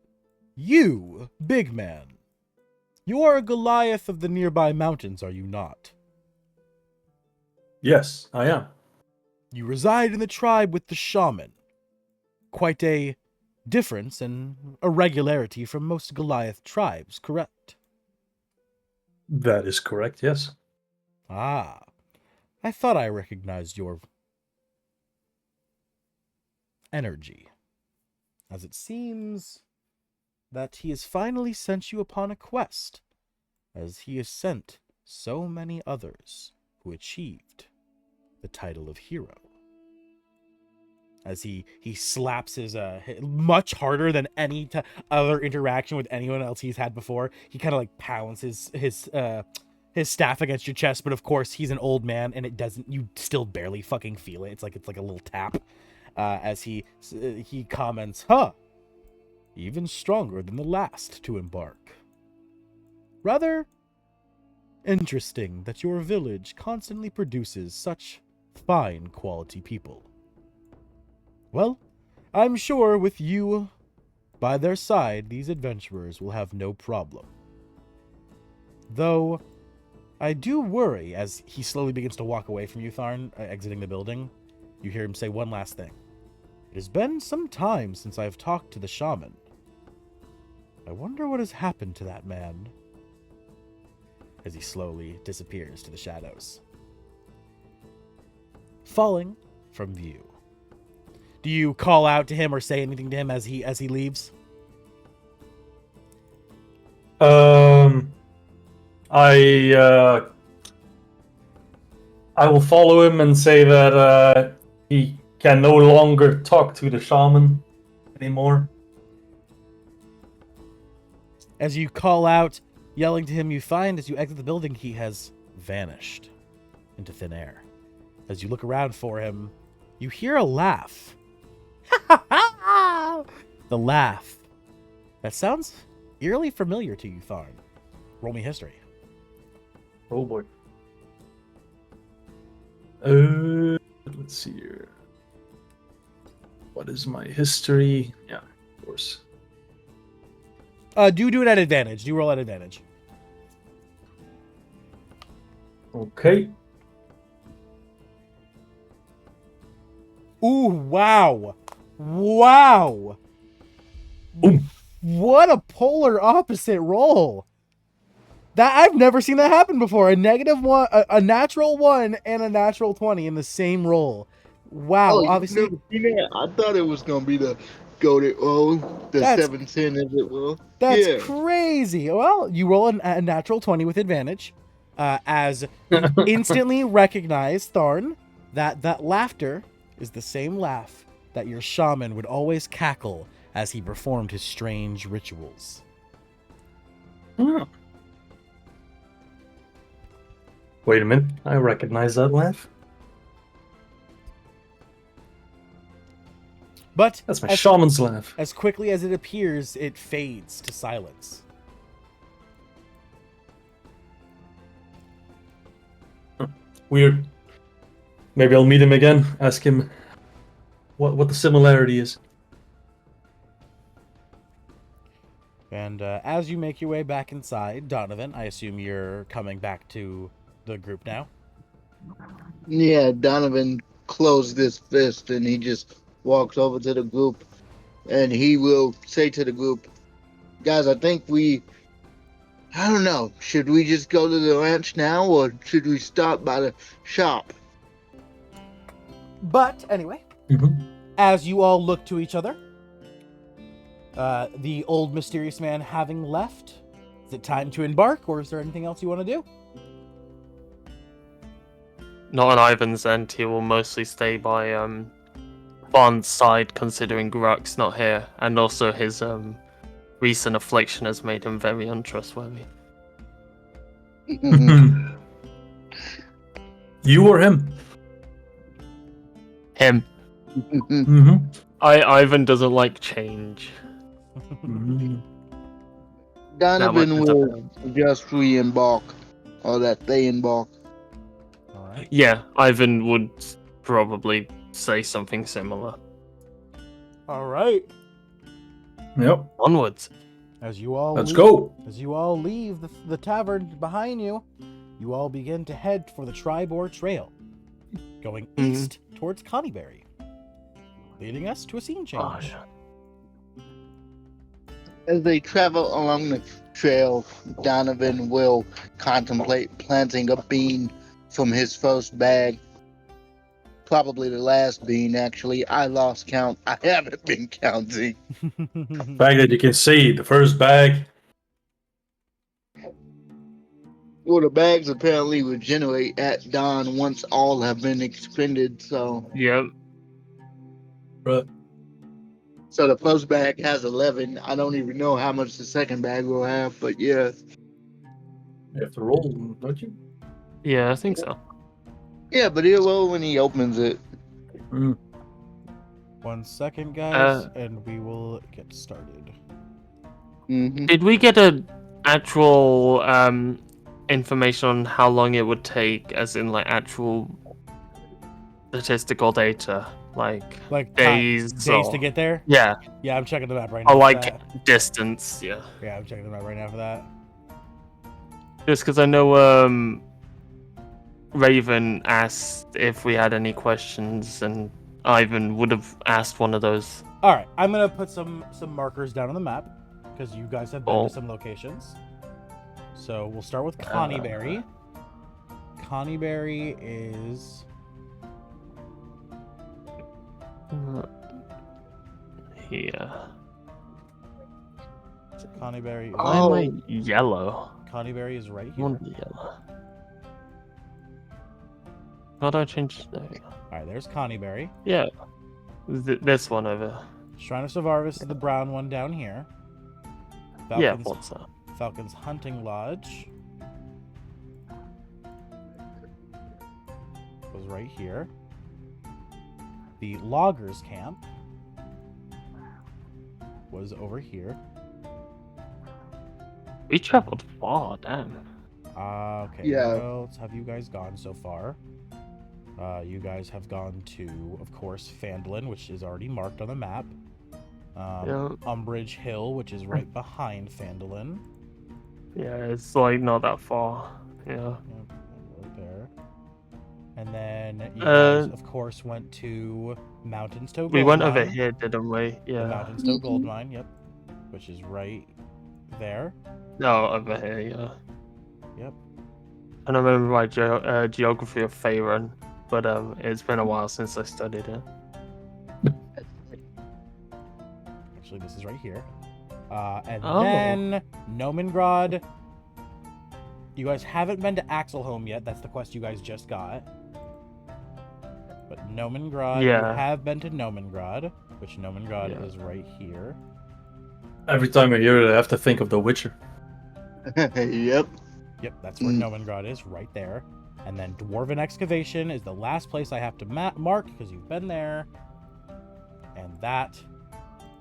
You, big man, you are a Goliath of the nearby mountains, are you not? Yes, I am. You reside in the tribe with the shaman. Quite a difference and irregularity from most Goliath tribes, correct? That is correct, yes. Ah, I thought I recognized your energy, as it seems that he has finally sent you upon a quest, as he has sent so many others who achieved the title of hero. As he slaps his much harder than any other interaction with anyone else he's had before. He kind of like pounds his staff against your chest, but of course he's an old man and you still barely fucking feel it. It's like a little tap. As he comments, even stronger than the last to embark. Rather interesting that your village constantly produces such fine quality people. Well, I'm sure with you by their side, these adventurers will have no problem. Though, I do worry as he slowly begins to walk away from you, Tharn, exiting the building. You hear him say one last thing. It has been some time since I've talked to the shaman. I wonder what has happened to that man. As he slowly disappears to the shadows. Falling from view. Do you call out to him or say anything to him as he leaves? I will follow him and say that he can no longer talk to the shaman anymore. As you call out, yelling to him, you find as you exit the building, he has vanished into thin air. As you look around for him, you hear a laugh. The laugh. That sounds eerily familiar to you, Tharn. Roll me history. Oh boy. Let's see here. What is my history? Yeah, of course. Do it at advantage. Do roll at advantage. Okay. Ooh, wow. Wow. Ooh. What a polar opposite roll. That I've never seen that happen before. A -1, a natural 1 and a natural 20 in the same roll. Wow, Oh, obviously. you've never seen that? I thought it was gonna be the goated roll, the That's- 710 as it will. That's Yeah. crazy. Well, you roll a natural 20 with advantage, as you instantly recognize, Tharn, that laughter is the same laugh that your shaman would always cackle as he performed his strange rituals. Hmm. Wait a minute. I recognize that laugh. But That's my shaman's laugh. as quickly as it appears, it fades to silence. Weird. Maybe I'll meet him again. Ask him what the similarity is. And as you make your way back inside, Donovan, I assume you're coming back to the group now. Yeah, Donovan closed his fist and he just walks over to the group and he will say to the group, guys, I think I don't know, should we just go to the ranch now or should we stop by the shop? But anyway, as you all look to each other, the old mysterious man having left, is it time to embark, or is there anything else you want to do? Not on Ivan's end. He will mostly stay by Bond's side, considering Garrak's not here, and also his recent affliction has made him very untrustworthy. You or him? Him. Mm-hmm. Ivan doesn't like change. Donovan will just re-embark, or that they embark. All right. Yeah, Ivan would probably say something similar. All right. Yep. Onwards. As you all Let's leave, go. As you all leave the tavern behind you, you all begin to head for the Tribor Trail, going east towards Connieberry, leading us to a scene change. Gosh. As they travel along the trail, Donovan will contemplate planting a bean from his first bag. Probably the last bean, actually. I lost count. I haven't been counting. The fact that you can see the first bag. Well, the bags apparently regenerate at dawn once all have been expended, so... Yep. Right. So the first bag has 11. I don't even know how much the second bag will have, but yeah. You have to roll, don't you? Yeah, I think so. Yeah, but he'll roll when he opens it. 1 second, guys, and we will get started. Mm-hmm. Did we get a actual information on how long it would take, as in like actual statistical data, like days days to get there? Yeah, Yeah, I'm checking the map right now. or for like that. distance. Yeah, Yeah, I'm checking the map right now for that. just because I know Raven asked if we had any questions, and Ivan would have asked one of those. All right, I'm gonna put some markers down on the map. because you guys have been Oh. to some locations. So we'll start with Connieberry. Connieberry is Here. Connieberry. Why am I yellow? Connieberry is right I here. want the yellow. How do I change? There we go. All right, there's Connieberry. Yeah. This one over. Shrine of Savarvis is the brown one down here. Yeah, what's that? Falcon's Hunting Lodge was right here. The Loggers Camp was over here. We traveled far, damn. Okay, Yeah. where else have you guys gone so far? You guys have gone to, of course, Phandalin, which is already marked on the map. Yeah. Umbridge Hill, which is right behind Phandalin. Yeah, it's like not that far. Yeah. Yep, right there. And then you guys, of course, went to Mountainstow Gold We went over Mine. here, didn't we? The Yeah. Mountainstow Gold Mine, yep. Which is right there. No, over here, yeah. Yep. And I remember my geography of Faerun, but it's been a while since I studied it. Actually, this is right here. And Oh. then Nomengrad. You guys haven't been to Axelholm yet. That's the quest you guys just got. But Nomengrad, Yeah. you have been to Nomengrad, which Nomengrad Yeah. is right here. Every time I hear it, I have to think of The Witcher. Yep. Yep, that's where Nomengrad is, right there. And then Dwarven Excavation is the last place I have to mark because you've been there. And that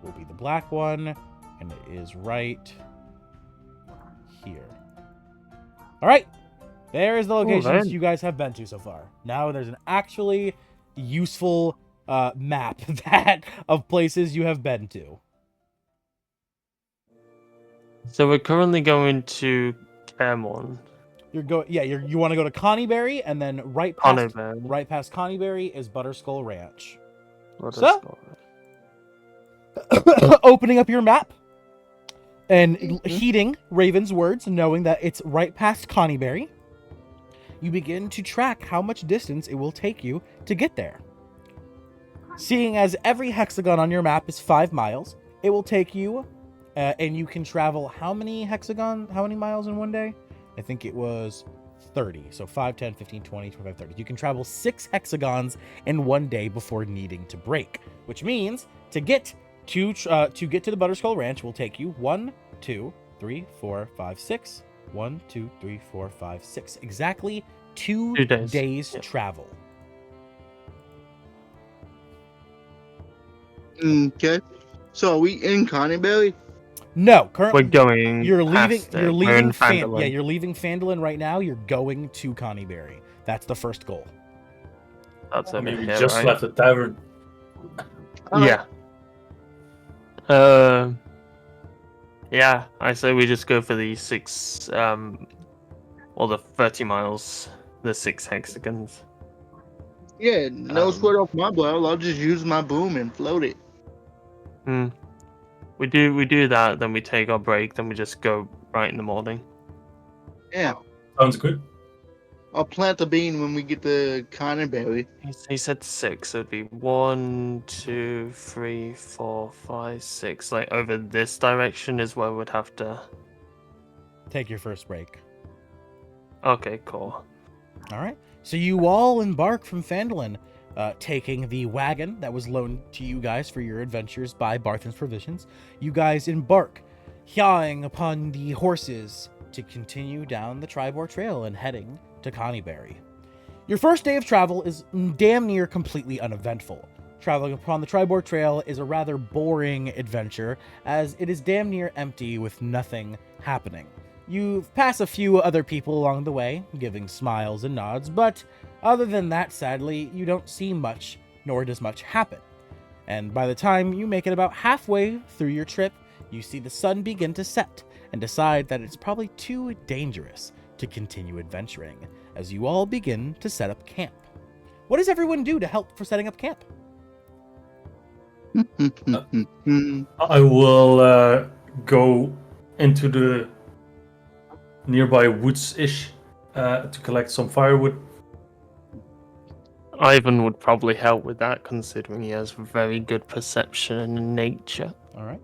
will be the black one, and it is right here. All right, there is the locations man. you guys have been to so far. Now there's an actually useful map that of places you have been to. So we're currently going to Cairmont. You want to go to Connieberry, and then right past Connieberry. is Butterskull Ranch. Butterskull. Opening up your map and heeding Raven's words, knowing that it's right past Connieberry, you begin to track how much distance it will take you to get there. Seeing as every hexagon on your map is 5 miles, it will take you, and you can travel how many miles in one day? I think it was 30. So 5, 10, 15, 20, 25, 30. You can travel 6 hexagons in one day before needing to break, which means to get to the Butterskull Ranch will take you 1, 2, 3, 4, 5, 6. 1, 2, 3, 4, 5, 6. Exactly 2 days Yep. travel. Okay. So are we in Connieberry? No, We're currently going. you're leaving. past it. You're We're in leaving. Phandalin. You're leaving Phandalin right now. You're going to Connieberry. That's the first goal. That's I over mean, we here, just right? left the tavern. Yeah. Yeah, I say we just go for the 6, or the 30 miles, the 6 hexagons. Yeah, no sweat off my blow. I'll just use my boom and float it. We do that, then we take our break, then we just go right in the morning. Yeah. Sounds good. I'll plant the bean when we get to Connieberry. He said 6, so it'd be 1, 2, 3, 4, 5, 6. Like over this direction is where we'd have to. Take your first break. Okay, cool. All right. So you all embark from Phandalin, taking the wagon that was loaned to you guys for your adventures by Barthen's Provisions. You guys embark, yawing upon the horses to continue down the Tribor Trail and heading to Connieberry. Your first day of travel is damn near completely uneventful. Traveling upon the Tribor Trail is a rather boring adventure, as it is damn near empty with nothing happening. You pass a few other people along the way, giving smiles and nods, but other than that, sadly, you don't see much, nor does much happen. And by the time you make it about halfway through your trip, you see the sun begin to set, and decide that it's probably too dangerous to continue adventuring, as you all begin to set up camp. What does everyone do to help for setting up camp? I will go into the nearby woods-ish to collect some firewood. Ivan would probably help with that, considering he has very good perception in nature. All right.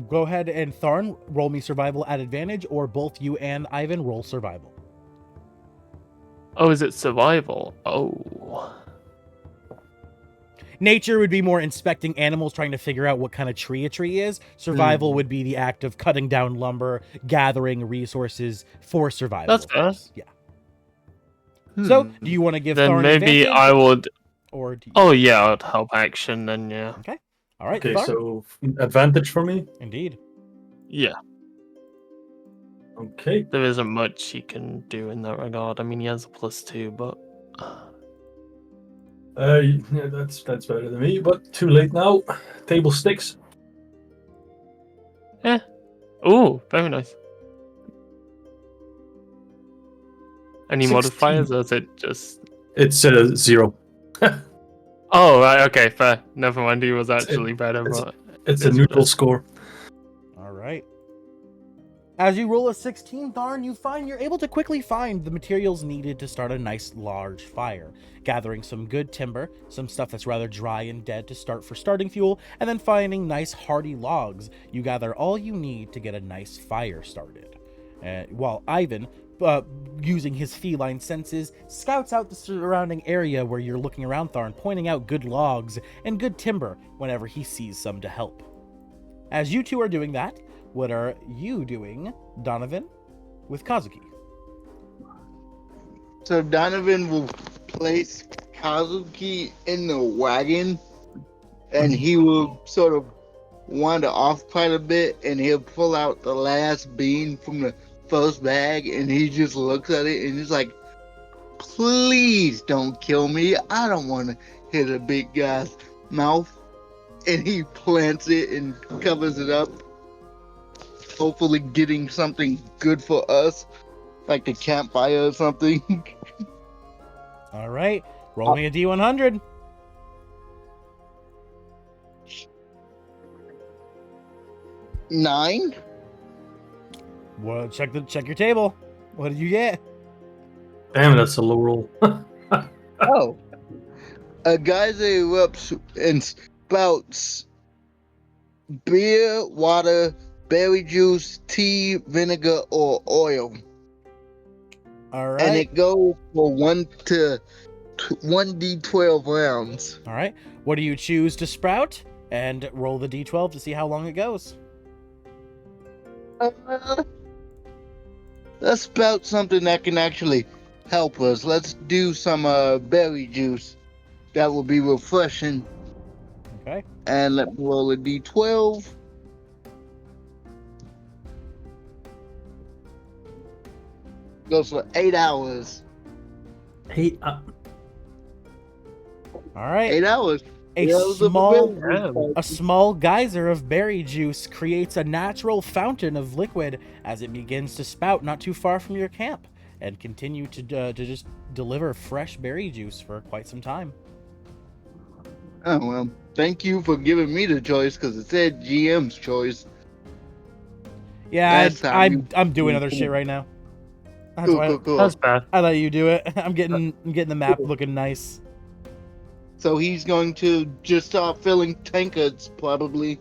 Go ahead and Tharn, roll me survival at advantage, or both you and Ivan roll survival. Oh, is it survival? Oh. Nature would be more inspecting animals, trying to figure out what kind of tree a tree is. Survival would be the act of cutting down lumber, gathering resources for survival. That's fair. Yeah. So, do you want to give Then Tharn maybe advantage, I would. or do you... Oh yeah, I'd help action then. Yeah. Okay. All right. Okay, Tharn. so advantage for me. Indeed. Yeah. Okay. There isn't much he can do in that regard. I mean, he has a +2, but. Yeah, that's better than me, but too late now. Table sticks. Oh, very nice. Any 16. modifiers, or is it just? It's 0. Oh, right. Okay, fair. Never mind. He was actually better, it's- but It's a It's neutral better. score. All right. As you roll a 16, Tharn, you're able to quickly find the materials needed to start a nice large fire, gathering some good timber, some stuff that's rather dry and dead to start for starting fuel, and then finding nice hardy logs. You gather all you need to get a nice fire started. While Ivan, using his feline senses, scouts out the surrounding area where you're looking around, Tharn, pointing out good logs and good timber whenever he sees some to help. As you two are doing that, what are you doing, Donovan, with Kazuki? So Donovan will place Kazuki in the wagon, and he will sort of wander off quite a bit, and he'll pull out the last bean from the first bag, and he just looks at it, and he's like, "Please don't kill me. I don't want to hit a big guy's mouth." And he plants it and covers it up, hopefully getting something good for us, like the campfire or something. All right, roll me a D100. Nine? Well, check your table. What did you get? Damn, that's a low roll. Oh. A geyser erupts and spouts beer, water, berry juice, tea, vinegar, or oil. All right. And it goes for 1d12 rounds. All right. What do you choose to sprout? And roll the D12 to see how long it goes. Let's spout something that can actually help us. Let's do some berry juice. That will be refreshing. Okay. And let me roll a d12. Goes for 8 hours. Hey, All right. 8 hours. A Hours of small berry juice. A small geyser of berry juice creates a natural fountain of liquid as it begins to spout not too far from your camp and continue to just deliver fresh berry juice for quite some time. Oh, well, thank you for giving me the choice, because it said GM's choice. Yeah, That's how I'm doing other shit right now. That's why Cool. that's bad. I let you do it. I'm getting the map looking nice. So he's going to just start filling tankards, probably,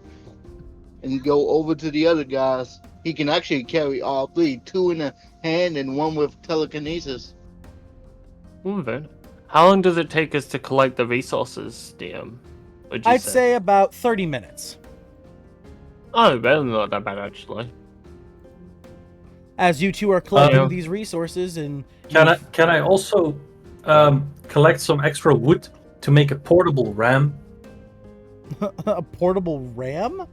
and go over to the other guys. He can actually carry all three, 2 in a hand and 1 with telekinesis. Ooh, very nice. How long does it take us to collect the resources, DM? Would you I'd say about 30 minutes. Oh, well, not that bad actually. As you two are collecting Yeah. these resources, and can I also collect some extra wood to make a portable ram? a portable ram?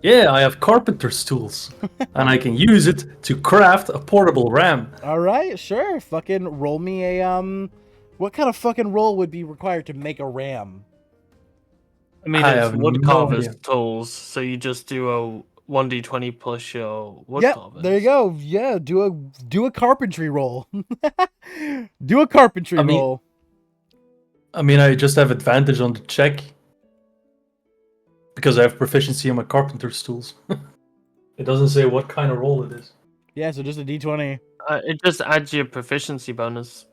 Yeah, I have carpenter's tools, and I can use it to craft a portable ram. All right, sure. Fucking roll me a What kind of fucking roll would be required to make a ram? I mean, I it's have no woodcarver's idea. tools, so you just do a 1d20 plus your Yep, woodcarvers. there you go. Yeah, do a carpentry roll. Do a carpentry I mean- roll. I mean, I just have advantage on the check because I have proficiency in my carpenter's tools. It doesn't say what kind of roll it is. Yeah, so just a d20. It just adds your proficiency bonus.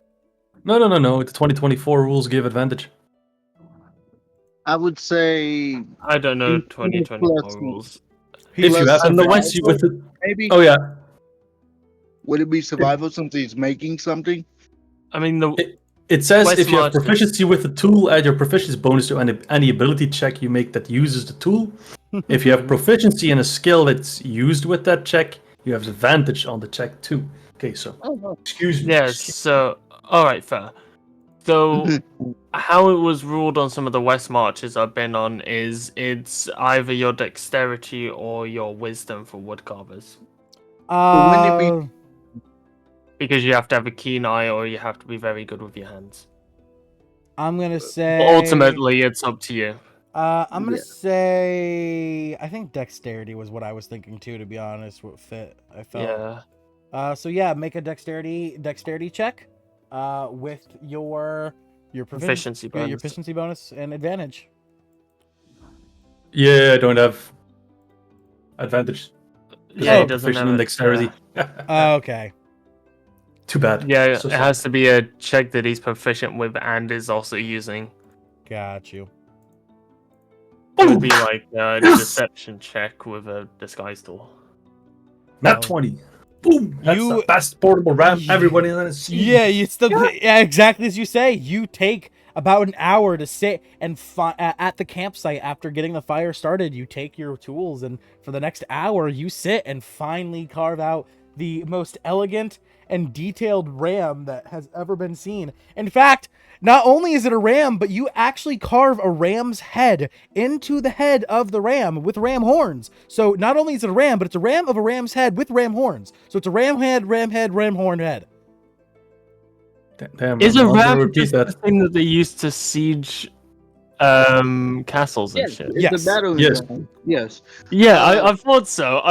No. The 2024 rules give advantage. I would say I don't know 2024 plus- rules. If you have and the proficiency with it. maybe. Oh yeah. Would it be survival since he's making something? I mean, It says West if you have Marches. proficiency with the tool, add your proficiency bonus to any ability check you make that uses the tool. If you have proficiency in a skill that's used with that check, you have advantage on the check too. Okay, so excuse me. yes. So, all right, fair. So, how it was ruled on some of the West Marches I've been on is it's either your dexterity or your wisdom for woodcarvers, wouldn't it be- because you have to have a keen eye or you have to be very good with your hands. I'm gonna say. But ultimately, it's up to you. I'm gonna Yeah. say. I think dexterity was what I was thinking too. To be honest, what fit I felt. Yeah. So yeah, make a dexterity check. With your Proficiency yeah, your bonus. proficiency bonus and advantage. Yeah, I don't have advantage. Yeah, Oh, it doesn't proficient have in it, dexterity. Okay. Too bad. Yeah, So it sorry. has to be a check that he's proficient with and is also using. Got you. It would be like a deception check with a disguise tool. Nat Oh. 20. Boom! That's You- the best portable ram Yeah. everybody has seen. Yeah, you still. Yeah, exactly as you say. You take about an hour to sit and at the campsite after getting the fire started. You take your tools, and for the next hour, you sit and finally carve out the most elegant and detailed ram that has ever been seen. In fact, not only is it a ram, but you actually carve a ram's head into the head of the ram with ram horns. So not only is it a ram, but it's a ram of a ram's head with ram horns. So it's a ram horn head. Damn, Is I'm a not gonna ram repeat just the that. thing that they used to siege castles and Yes, shit? it's Yes, a battle yes. ground. Yes. Yeah, Uh, I thought so.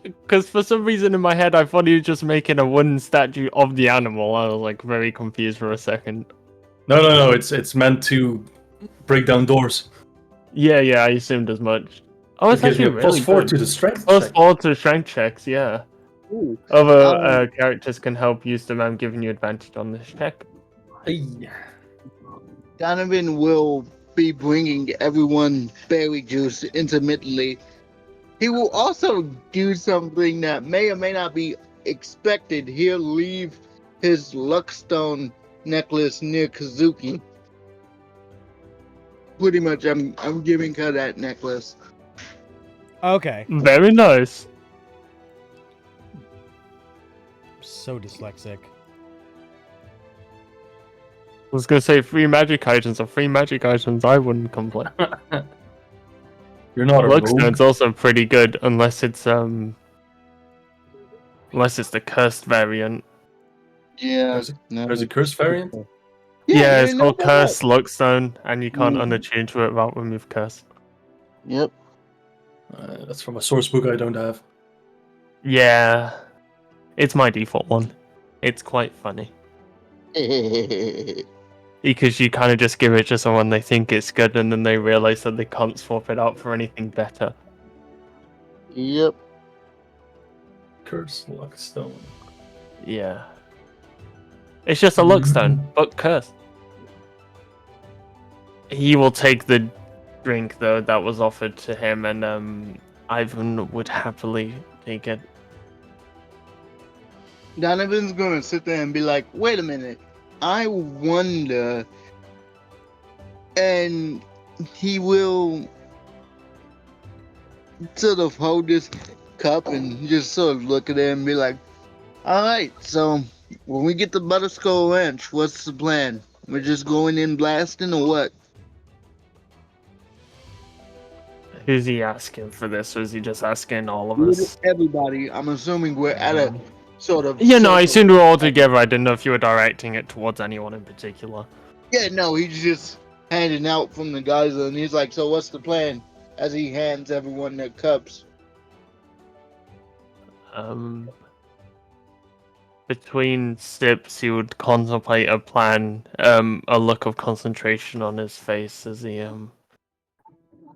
Because for some reason in my head I thought he was just making a wooden statue of the animal. I was like very confused for a second. No. It's meant to break down doors. Yeah, I assumed as much. Oh, It it's gives me actually a plus really 4 good. to the strength Plus check. 4 to strength checks, yeah. Ooh. Other characters can help use the ram, giving you advantage on this check. Hey. Donovan will be bringing everyone berry juice intermittently. He will also do something that may or may not be expected. He'll leave his Luckstone necklace near Kazuki. Pretty much, I'm giving her that necklace. Okay. Very nice. So dyslexic. I was gonna say free magic items are free magic items. I wouldn't complain. You're not a rogue. Luckstone's also pretty good, unless it's the cursed variant. Yeah. There's a curse variant. Yeah, you it's know called that. Cursed Luckstone, and you can't Mhm. unattune to it without remove curse. Yep. That's from a source book I don't have. Yeah, it's my default one. It's quite funny because you kind of just give it to someone they think it's good, and then they realize that they can't swap it out for anything better. Yep. Curse Luckstone. Yeah, it's just a Luckstone, but cursed. He will take the drink though that was offered to him, and Ivan would happily take it. Donovan's gonna sit there and be like, wait a minute, I wonder. And he will sort of hold this cup and just sort of look at it and be like, alright, so when we get to Butterskull Ranch, what's the plan? We're just going in blasting or what? Who's he asking for this, or is he just asking all of us? Everybody, I'm assuming we're at a sort of. Yeah, no, I social- assumed we were all together. I didn't know if you were directing it towards anyone in particular. Yeah, no, he's just handing out from the geyser, and he's like, so what's the plan? As he hands everyone their cups. Between sips, he would contemplate a plan, a look of concentration on his face as he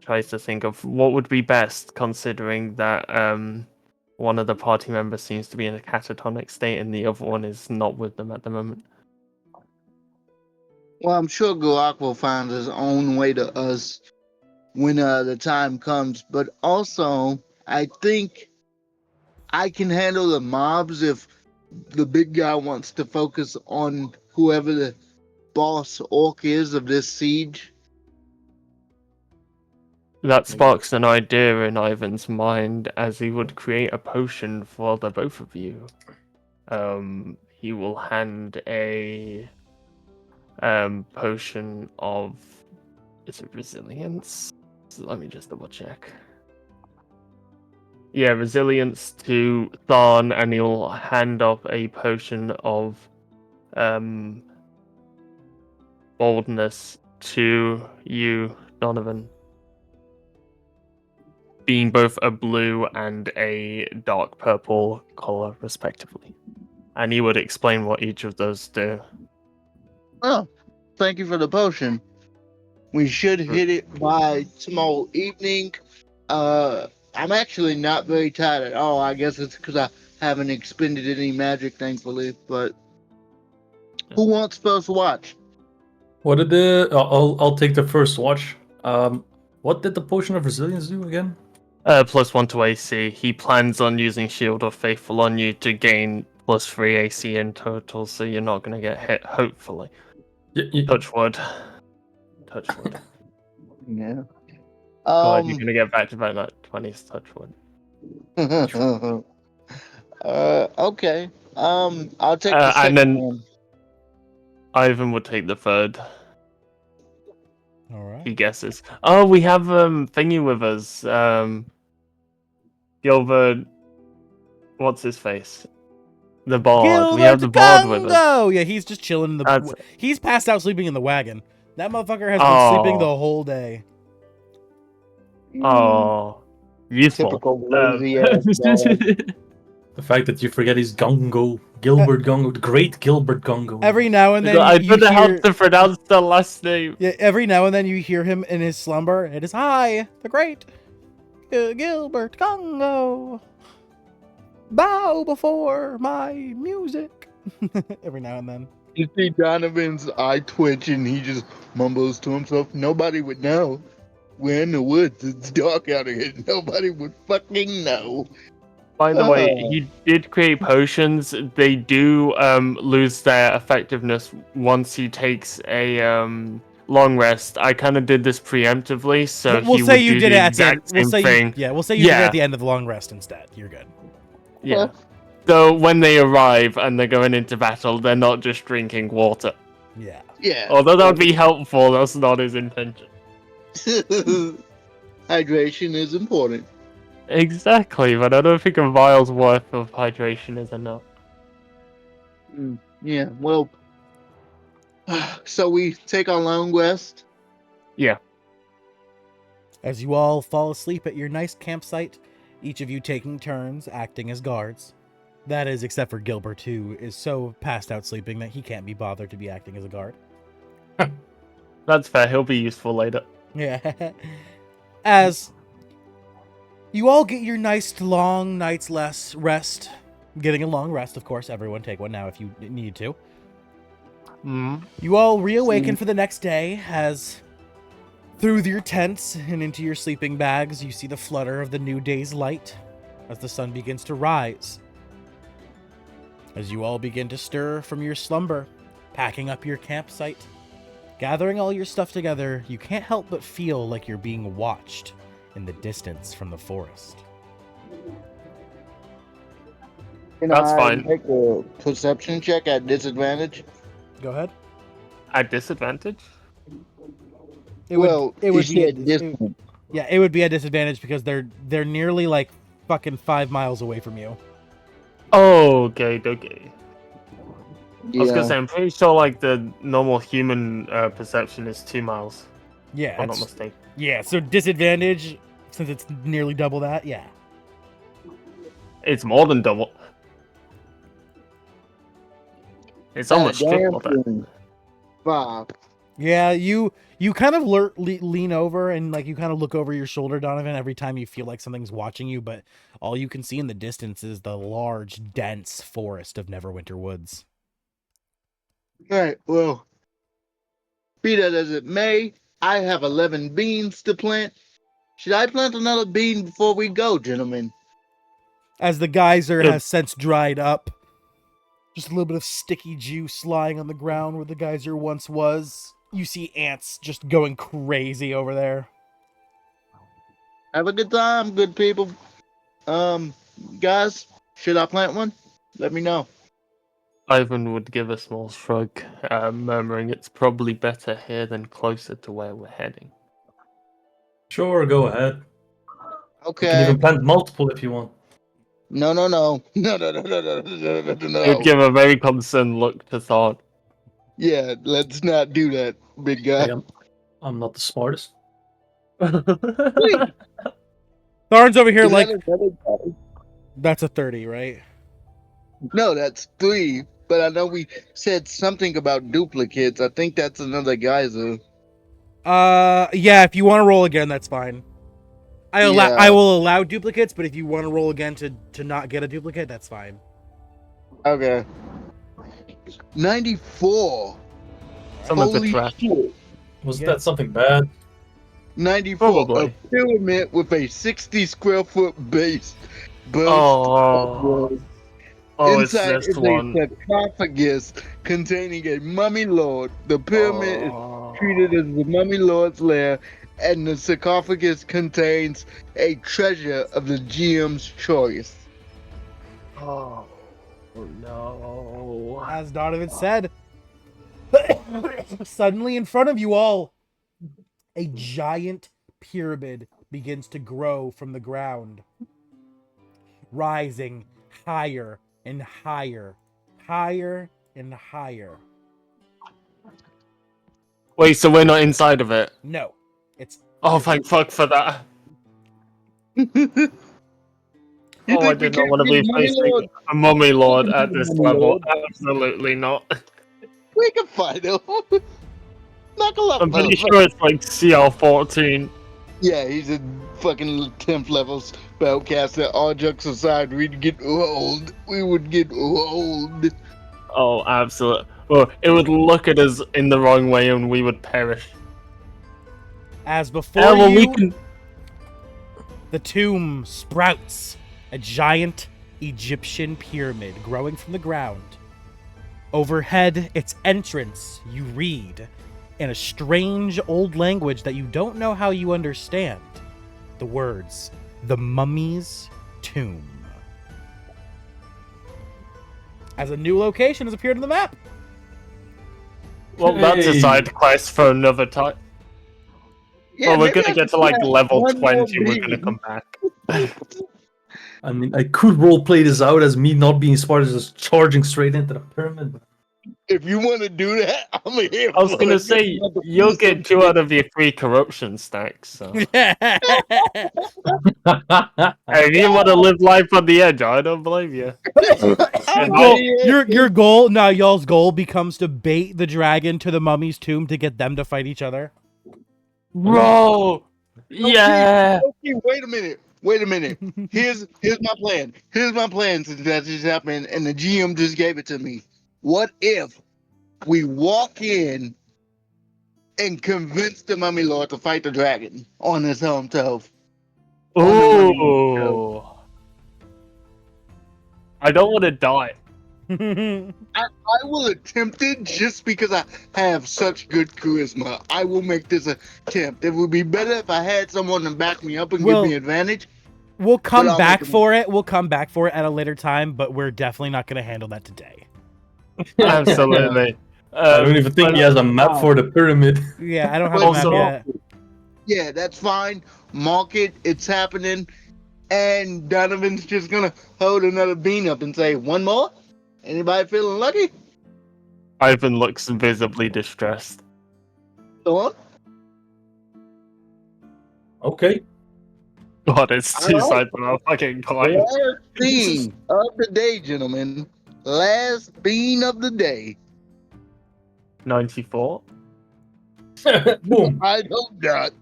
tries tries to think of what would be best, considering that one of the party members seems to be in a catatonic state and the other one is not with them at the moment. Well, I'm sure Garrak will find his own way to us when the time comes. But also, I think I can handle the mobs if the big guy wants to focus on whoever the boss orc is of this siege. That sparks an idea in Ivan's mind as he would create a potion for the both of you. He will hand a potion of, is it resilience? Let me just double check. Yeah, resilience to Tharn, and he'll hand off a potion of boldness to you, Donovan. Being both a blue and a dark purple color, respectively. And he would explain what each of those do. Oh, thank you for the potion. We should hit it by tomorrow evening. I'm actually not very tired at all. I guess it's because I haven't expended any magic, thankfully. But who wants first watch? What did the? I'll take the first watch. What did the potion of resilience do again? +1 to AC. He plans on using Shield of Faithful on you to gain +3 AC in total, so you're not going to get hit, hopefully. Touch wood. Touch wood. Yeah. Go ahead, you're going to get back-to-back nat 20s, touch wood. Okay. I'll take the second and then one. Ivan would take the third. All right. He guesses. Oh, we have thingy with us. Gilbert. What's his face? The bard. We have the bard with us. Oh yeah, he's just chilling in the. That's- He's passed out sleeping in the wagon. That motherfucker has been sleeping the whole day. Oh, useful. Typical lazy ass dog. The fact that you forget his Gongo, Gilbert Gongo, the great Gilbert Gongo. Every now and then I you don't know how hear. to pronounce the last name. Yeah, every now and then you hear him in his slumber. It is I, the great Gilbert Congo. Bow before my music. Every now and then. You see Donovan's eye twitch and he just mumbles to himself, nobody would know. We're in the woods. It's dark out here. Nobody would fucking know. By the way, he did create potions. They do lose their effectiveness once he takes a long rest. I kind of did this preemptively, so We'll he say would you do did the it at the end. exact same thing. We'll say you did it at the end of the long rest instead. You're good. Yeah. So when they arrive and they're going into battle, they're not just drinking water. Yeah. Yeah. Although that would be helpful, that's not his intention. Hydration is important. Exactly, but I don't think a vial's worth of hydration is enough. Yeah, well, so we take our long rest. Yeah. As you all fall asleep at your nice campsite, each of you taking turns acting as guards. That is, except for Gilbert, who is so passed out sleeping that he can't be bothered to be acting as a guard. That's fair, he'll be useful later. Yeah. As you all get your nice long night's rest, getting a long rest, of course, everyone take one now if you need to. You all reawaken for the next day as through your tents and into your sleeping bags, you see the flutter of the new day's light as the sun begins to rise. As you all begin to stir from your slumber, packing up your campsite, gathering all your stuff together, you can't help but feel like you're being watched in the distance from the forest. That's fine. Make a perception check at disadvantage. Go ahead. At disadvantage? It would be at distance. yeah, it would be a disadvantage because they're nearly like fucking 5 miles away from you. Oh, okay. Yeah. I was gonna say, I'm pretty sure like the normal human perception is 2 miles. Yeah, If I'm not mistaken. yeah. So disadvantage, since it's nearly double that. Yeah. It's more than double. It's almost triple that. 5. Yeah, you kind of lean over and like you kind of look over your shoulder, Donovan, every time you feel like something's watching you, but all you can see in the distance is the large, dense forest of Neverwinter Woods. Alright, well, be that as it may, I have 11 beans to plant. Should I plant another bean before we go, gentlemen? As the geyser Yeah. has since dried up, just a little bit of sticky juice lying on the ground where the geyser once was. You see ants just going crazy over there. Have a good time, good people. Guys, should I plant one? Let me know. Ivan would give a small shrug, murmuring it's probably better here than closer to where we're heading. Sure, go ahead. You can Okay. even plant multiple if you want. No. No. He would give a very concerned look to Thorn. Yeah, let's not do that, big guy. Hey, I'm not the smartest. Wait, Thorn's over here is like, that another guy? that's a 30, right? No, that's 3. But I know we said something about duplicates. I think that's another geyser. Yeah, if you want to roll again, that's fine. I Yeah. will allow duplicates, but if you want to roll again to not get a duplicate, that's fine. Okay. 94. Some of the Holy trash. shit. Was Yeah. that something bad? 94. Probably. A pyramid with a 60 square foot base. Burst Oh, it's Inside this is one. a sarcophagus containing a mummy lord. The pyramid is treated as the mummy lord's lair, and the sarcophagus contains a treasure of the GM's choice. Oh no. As Donovan said, suddenly in front of you all, a giant pyramid begins to grow from the ground, rising higher and higher, higher and higher. Wait, so we're not inside of it? No, it's Oh, thank fuck for that. You Oh, I think we did not can't want to get be mummy facing lord? a mummy lord at this Mummy level. lord. Absolutely not. We can fight him. Knuckle up. I'm pretty sure it's like CL14. Yeah, he's a fucking 10th level spellcaster. All jokes aside, we'd get old. We would get old. Oh, absolutely. Well, it would look at us in the wrong way and we would perish. as before Yeah, well, you, we can. the tomb sprouts, a giant Egyptian pyramid growing from the ground. Overhead, its entrance, you read, in a strange old language that you don't know how you understand, the words, "The Mummy's Tomb." As a new location has appeared on the map. Well, that's a Hey. side quest for another time. Yeah, Well, we're maybe gonna I get to should like have level one more 20. We're gonna bean. come back. I mean, I could roleplay this out as me not being smart, as just charging straight into the pyramid. If you want to do that, I'm here. I was for gonna it. say you'll get 2 out of your 3 corruption stacks. So hey, if you want to live life on the edge, I don't blame you. I'm Goal- here. your goal now, y'all's goal becomes to bait the dragon to the mummy's tomb to get them to fight each other. Bro, yeah. Okay, wait a minute. Here's my plan. Here's my plan since that just happened and the GM just gave it to me. What if we walk in and convince the mummy lord to fight the dragon on his home turf? Ooh. I don't want to die. I will attempt it just because I have such good charisma. I will make this attempt. It would be better if I had someone to back me up and Well- give me advantage. We'll come But I'll back make it- for it. We'll come back for it at a later time, but we're definitely not going to handle that today. Absolutely. I don't even think he has a map for the pyramid. Yeah, I don't have But a map Also- yet. Yeah, that's fine. Mark it. It's happening. And Donovan's just gonna hold another bean up and say, "One more? Anybody feeling lucky?" Ivan looks visibly distressed. Go on. Okay. God, it's 2 Alright. sides of a fucking coin. Last bean of the day, gentlemen. Last bean of the day. 94. Boom. I hope not.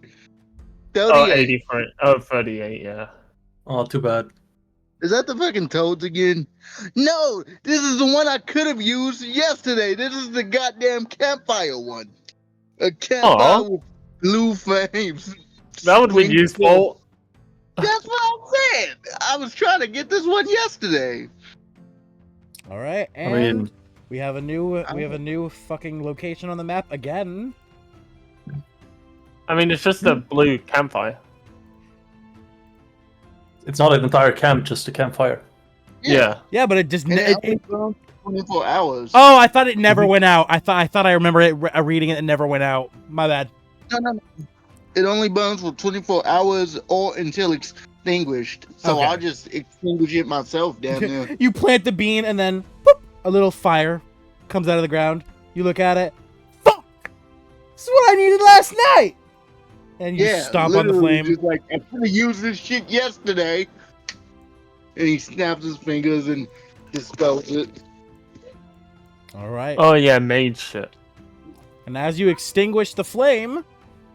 Oh, 38. 83. Oh, 38, yeah. Oh, too bad. Is that the fucking toads again? No, this is the one I could have used yesterday. This is the goddamn campfire one. A campfire with blue flames. That would be Sprinkled. useful. That's what I'm saying. I was trying to get this one yesterday. All right, I and mean, we have a new fucking location on the map again. I mean, it's just a blue campfire. it's not an entire camp, just a campfire. Yeah. Yeah, but it just And it only burns for 24 hours. Oh, I thought it never went out. I thought I remember it reading it and never went out. My bad. No. It only burns for 24 hours or until extinguished. So Okay. I'll just extinguish it myself down there. You plant the bean and then boop, a little fire comes out of the ground. You look at it. Fuck! This is what I needed last night. And you Yeah, stomp on the literally flame. just like, I could have used this shit yesterday. And he snaps his fingers and dispels it. All right. Oh, yeah, mage shit. And as you extinguish the flame,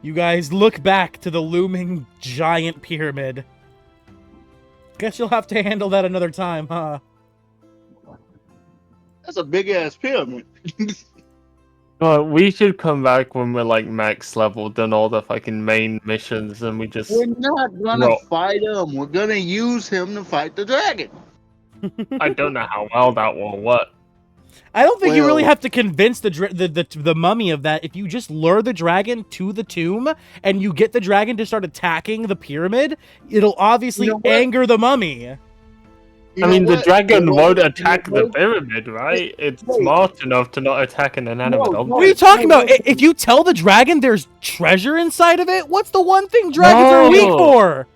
you guys look back to the looming giant pyramid. Guess you'll have to handle that another time, huh? That's a big ass pyramid. Well, we should come back when we're like max level, done all the fucking main missions, and we just. We're not gonna No. fight him. We're gonna use him to fight the dragon. I don't know how well that will work. I don't think you really Well- have to convince the mummy of that. If you just lure the dragon to the tomb and you get the dragon to start attacking the pyramid, it'll obviously You know what? anger the mummy. You I know mean, the what? dragon You know won't what? attack You know the what? pyramid, right? It's Wait. smart enough to not attack an inanimate No, object. What are you talking about? If you tell the dragon there's treasure inside of it, what's the one thing dragons are weak No. for?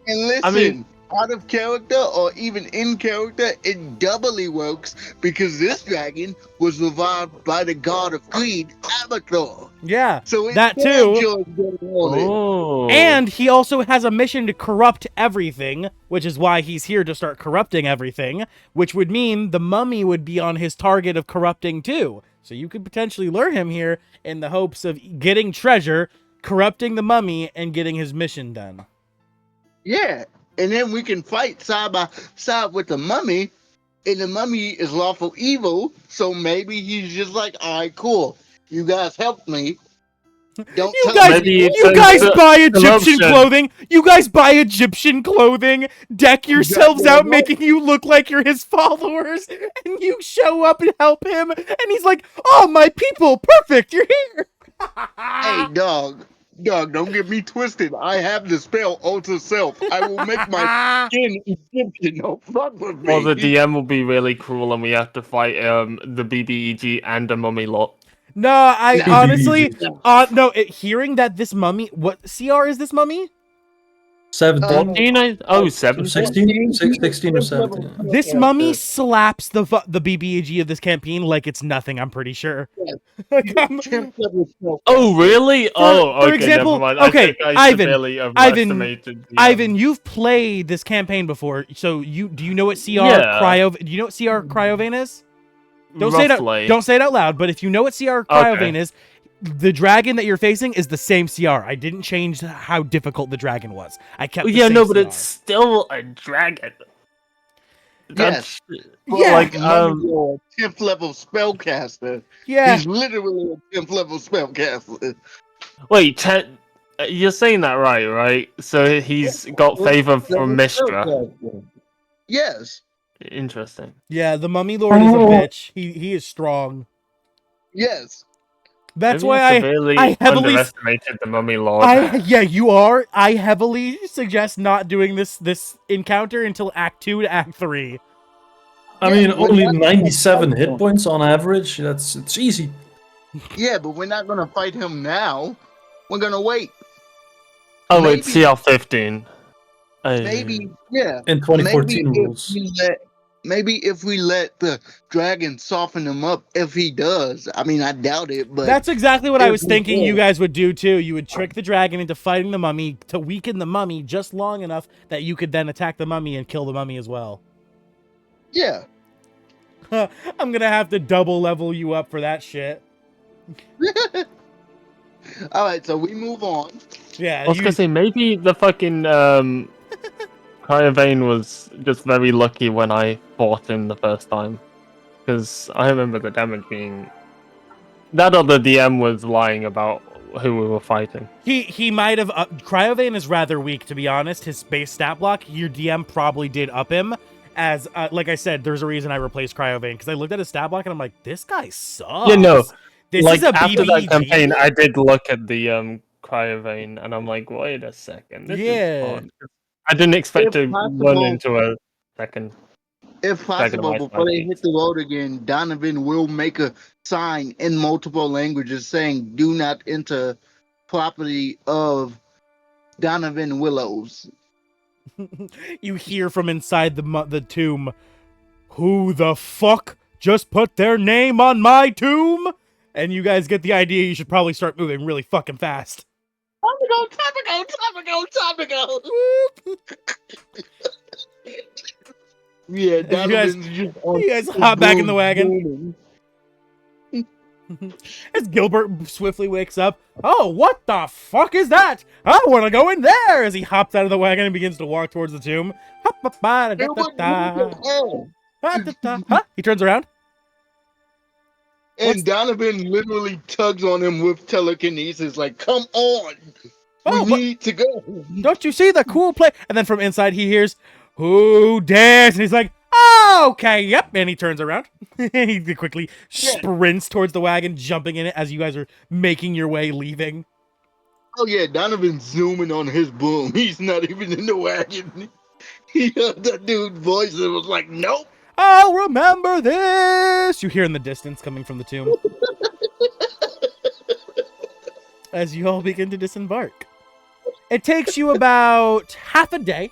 And listen, I mean- out of character or even in character, it doubly works because this dragon was revived by the god of greed, Avatar. Yeah. So it's That too. Oh. And he also has a mission to corrupt everything, which is why he's here to start corrupting everything, which would mean the mummy would be on his target of corrupting too. So you could potentially lure him here in the hopes of getting treasure, corrupting the mummy, and getting his mission done. Yeah, and then we can fight side by side with the mummy, and the mummy is lawful evil, so maybe he's just like, all right, cool. You guys helped me. Don't You tell guys, Maybe me. it's you a- guys it's a buy Egyptian corruption. clothing. You guys buy Egyptian clothing. Deck yourselves Goddamn out, right. making you look like you're his followers, and you show up and help him. And he's like, "Oh, my people, perfect. You're here." Hey, dog, don't get me twisted. I have the spell Alter Self. I will make my skin Egyptian. Don't fuck with me. Or the DM will be really cruel and we have to fight the BBEG and the mummy lot. No, I No. honestly, hearing that this mummy, what CR is this mummy? 17, 14? Oh, 17? 16, 16 or 17. This mummy slaps the BBAG of this campaign like it's nothing. I'm pretty sure. Like, I'm- Temp level spell. Oh, really? Oh, for okay, example- never mind. I okay, think I Ivan, severely overestimated the, Ivan, you've played this campaign before, so do you know what CR Yeah. do you know what CR Cryovane is? Don't say roughly. it. Don't say it out loud. But if you know what CR Cryovane is, the dragon that you're facing is the same CR. I didn't change how difficult the dragon was. I kept. Well, the yeah, same no, but CR. it's still a dragon. That's, Yeah. Like, Mummy's a 10th level spellcaster. yeah. He's literally a 10th level spellcaster. wait, you're saying that right? So he's got favor from Mistra. Yes. Interesting. Yeah, the mummy lord is a bitch. He is strong. Yes. That's Maybe why I severely I heavily underestimated the mummy lord. you are. I heavily suggest not doing this encounter until Act 2 to Act 3. I mean, Yeah, only we're not- 97 hit points on average. It's easy. Yeah, but we're not gonna fight him now. We're gonna wait. Oh wait, maybe- CR 15. Maybe, yeah. In 2014 maybe rules. Maybe if we let the dragon soften him up, if he does. I mean, I doubt it, but That's exactly what I if was we thinking did- you guys would do too. You would trick the dragon into fighting the mummy to weaken the mummy just long enough that you could then attack the mummy and kill the mummy as well. yeah. I'm gonna have to double level you up for that shit. All right, so we move on. Yeah, I was gonna say maybe the fucking Cryovane was just very lucky when I fought him the first time, because I remember the damage being that other DM was lying about who we were fighting. he might have Cryovane is rather weak, to be honest. His base stat block, your DM probably did up him. As like I said, there's a reason I replaced Cryovane, because I looked at his stat block and I'm like, this guy sucks. Yeah, no. This Like is a after that BBG? campaign, I did look at the Cryovane, and I'm like, wait a second, this Yeah. is odd. I didn't expect If to run possible- into a second. If Dragon of possible, Icespire before they Peak. hit the road again, Donovan will make a sign in multiple languages saying, "Do not enter property of Donovan Willows." You hear from inside the tomb, who the fuck just put their name on my tomb? And you guys get the idea you should probably start moving really fucking fast. Topical. Yeah, Donovan's just on You guys his hop back in the broom wagon. booming. As Gilbert swiftly wakes up, oh, what the fuck is that? I want to go in there! As he hops out of the wagon and begins to walk towards the tomb. Huh? He turns around. And Donovan literally tugs on him with telekinesis, like, "Come on, Oh, we but need to go." don't you see the cool play? And then from inside he hears, who dares? And he's like, oh, okay, yep. And he turns around. He quickly sprints towards the wagon, jumping in it as you guys are making your way, leaving. Oh yeah, Donovan's zooming on his boom. He's not even in the wagon. He heard that dude's voice and was like, "Nope." I'll remember this. You hear in the distance coming from the tomb. As you all begin to disembark. It takes you about half a day,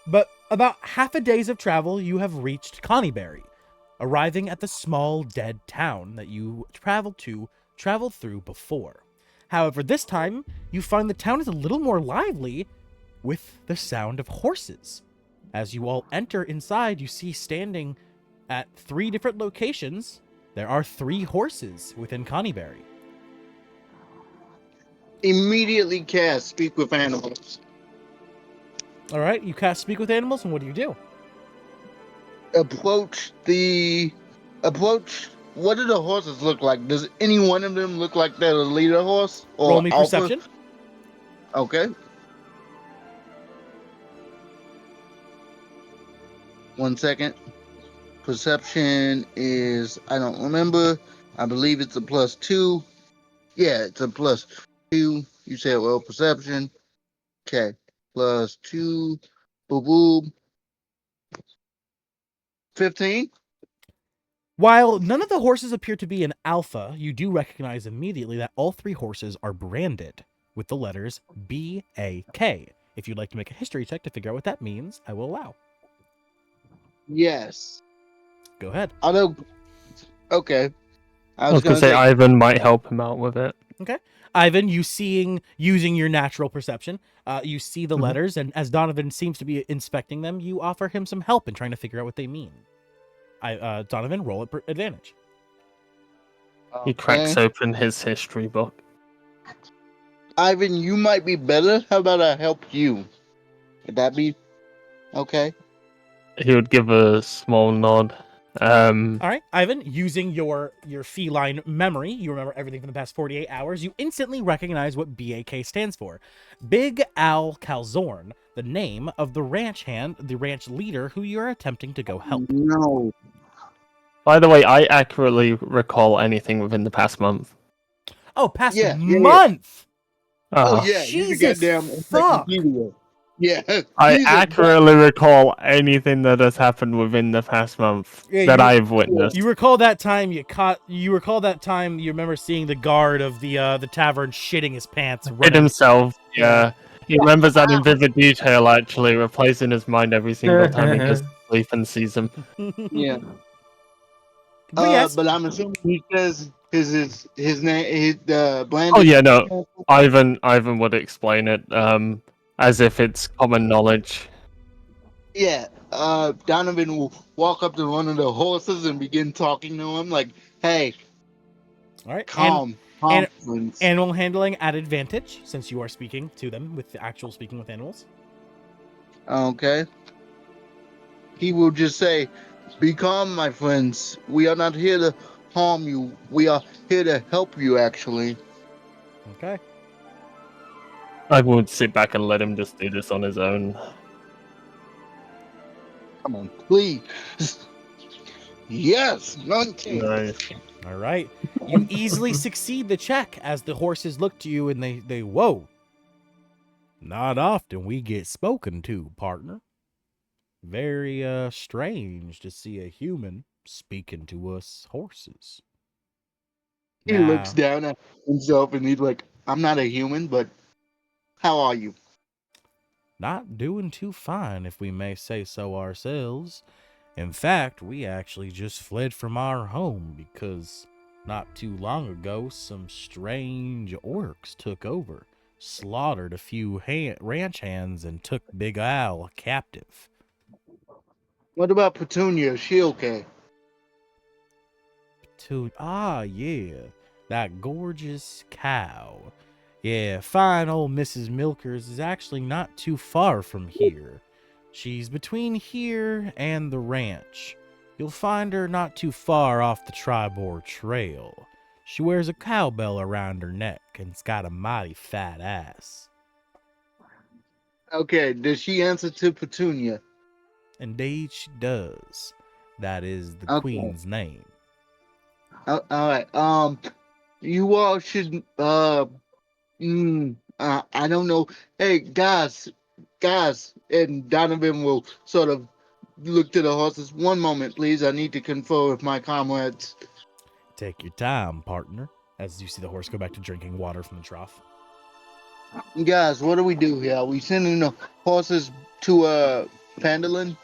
but about half a day's of travel, you have reached Connieberry, arriving at the small dead town that you traveled through before. However, this time, you find the town is a little more lively with the sound of horses. As you all enter inside, you see standing at 3 different locations, there are 3 horses within Connieberry. Immediately cast Speak with Animals. All right, you cast Speak with Animals, and what do you do? Approach. What do the horses look like? Does any one of them look like they're a leader horse or Roll me alpha? perception. Okay. 1 second. Perception is, I don't remember. I believe it's a +2. Yeah, it's a +2. You said, well, perception. Okay. +2. Boom, boom. 15. While none of the horses appear to be an alpha, you do recognize immediately that all 3 horses are branded with the letters B-A-K. If you'd like to make a history check to figure out what that means, I will allow. Yes. Go ahead. I don't. Okay. I was gonna say Ivan might help him out with it. Ivan, using your natural perception, you see the letters, and as Donovan seems to be inspecting them, you offer him some help in trying to figure out what they mean. Donovan, roll at advantage. He cracks open his history book. Ivan, you might be better. How about I help you? Would that be okay? He would give a small nod. All right, Ivan, using your feline memory, you remember everything from the past 48 hours, you instantly recognize what BAK stands for. Big Al Calzorn, the name of the ranch leader who you're attempting to go help. No. By the way, I accurately recall anything within the past month. Oh, past Yeah. month! Oh yeah, Jesus you goddamn fuck. encyclopedia. Yeah. I Jesus accurately recall anything that has happened within the past month that I've witnessed. You recall that time you remember seeing the guard of the tavern shitting his pants. Hit running. himself, yeah. He remembers that in vivid detail, actually, replays in his mind every single time he goes to sleep and sees him. Yeah. But yes. But I'm assuming he says his name, Brandon. Oh yeah, no. Ivan would explain it, as if it's common knowledge. Yeah. Donovan will walk up to one of the horses and begin talking to him like, "Hey, All right. calm." conference. Animal handling at advantage, since you are speaking to them with the actual speaking with animals. Okay. He will just say, "Be calm, my friends. We are not here to harm you. We are here to help you, actually." Okay. I would sit back and let him just do this on his own. Come on, please. Yes, 19. Nice. All right. You easily succeed the check as the horses look to you and they whoa. Not often we get spoken to, partner. Very strange to see a human speaking to us horses. He looks Now, down at himself and he's like, "I'm not a human, but how are you?" not doing too fine, if we may say so ourselves. In fact, we actually just fled from our home because not too long ago, some strange orcs took over, slaughtered a few ranch hands, and took Big Al captive. What about Petunia? Is she okay? Yeah, that gorgeous cow. Yeah, fine old Mrs. Milkers is actually not too far from here. She's between here and the ranch. You'll find her not too far off the Tribor Trail. She wears a cowbell around her neck and's got a mighty fat ass. Okay, does she answer to Petunia? Indeed she does. That is the Okay. queen's name. All right. You all should. I don't know. Hey, guys, and Donovan will sort of look to the horses. One moment, please. I need to confer with my comrades. Take your time, partner, as you see the horse go back to drinking water from the trough. Guys, what do we do here? Are we sending the horses to Phandalin?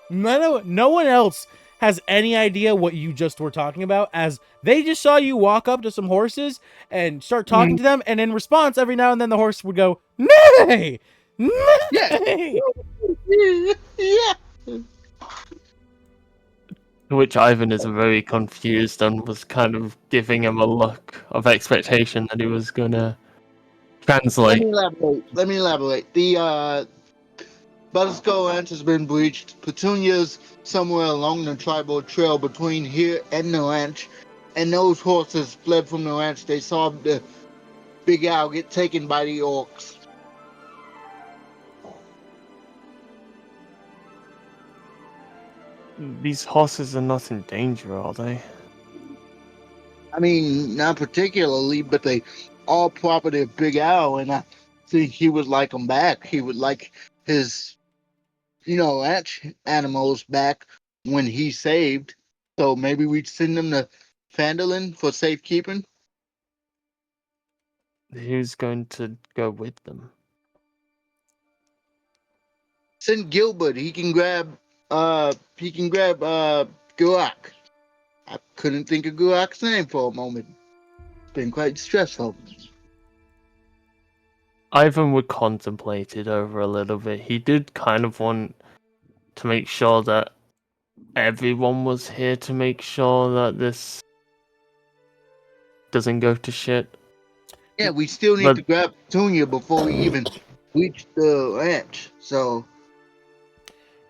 No one else has any idea what you just were talking about, as they just saw you walk up to some horses and start talking to them, and in response, every now and then the horse would go, "Nay! Nay!" Yeah. To which Ivan is very confused and was kind of giving him a look of expectation that he was gonna translate. Let me elaborate. The Butterskull Ranch has been breached. Petunia's somewhere along the tribal trail between here and the ranch. And those horses fled from the ranch. They saw the Big Al get taken by the orcs. These horses are not in danger, are they? I mean, not particularly, but they all property of Big Al, and I think he would like them back. He would like his, ranch animals back when he saved. So maybe we'd send them to Phandalin for safekeeping. Who's going to go with them? Send Gilbert. He can grab Garrak. I couldn't think of Garak's name for a moment. It's been quite stressful. Ivan would contemplate it over a little bit. He did kind of want to make sure that everyone was here to make sure that this doesn't go to shit. Yeah, we still need But- to grab Petunia before we even reach the ranch. So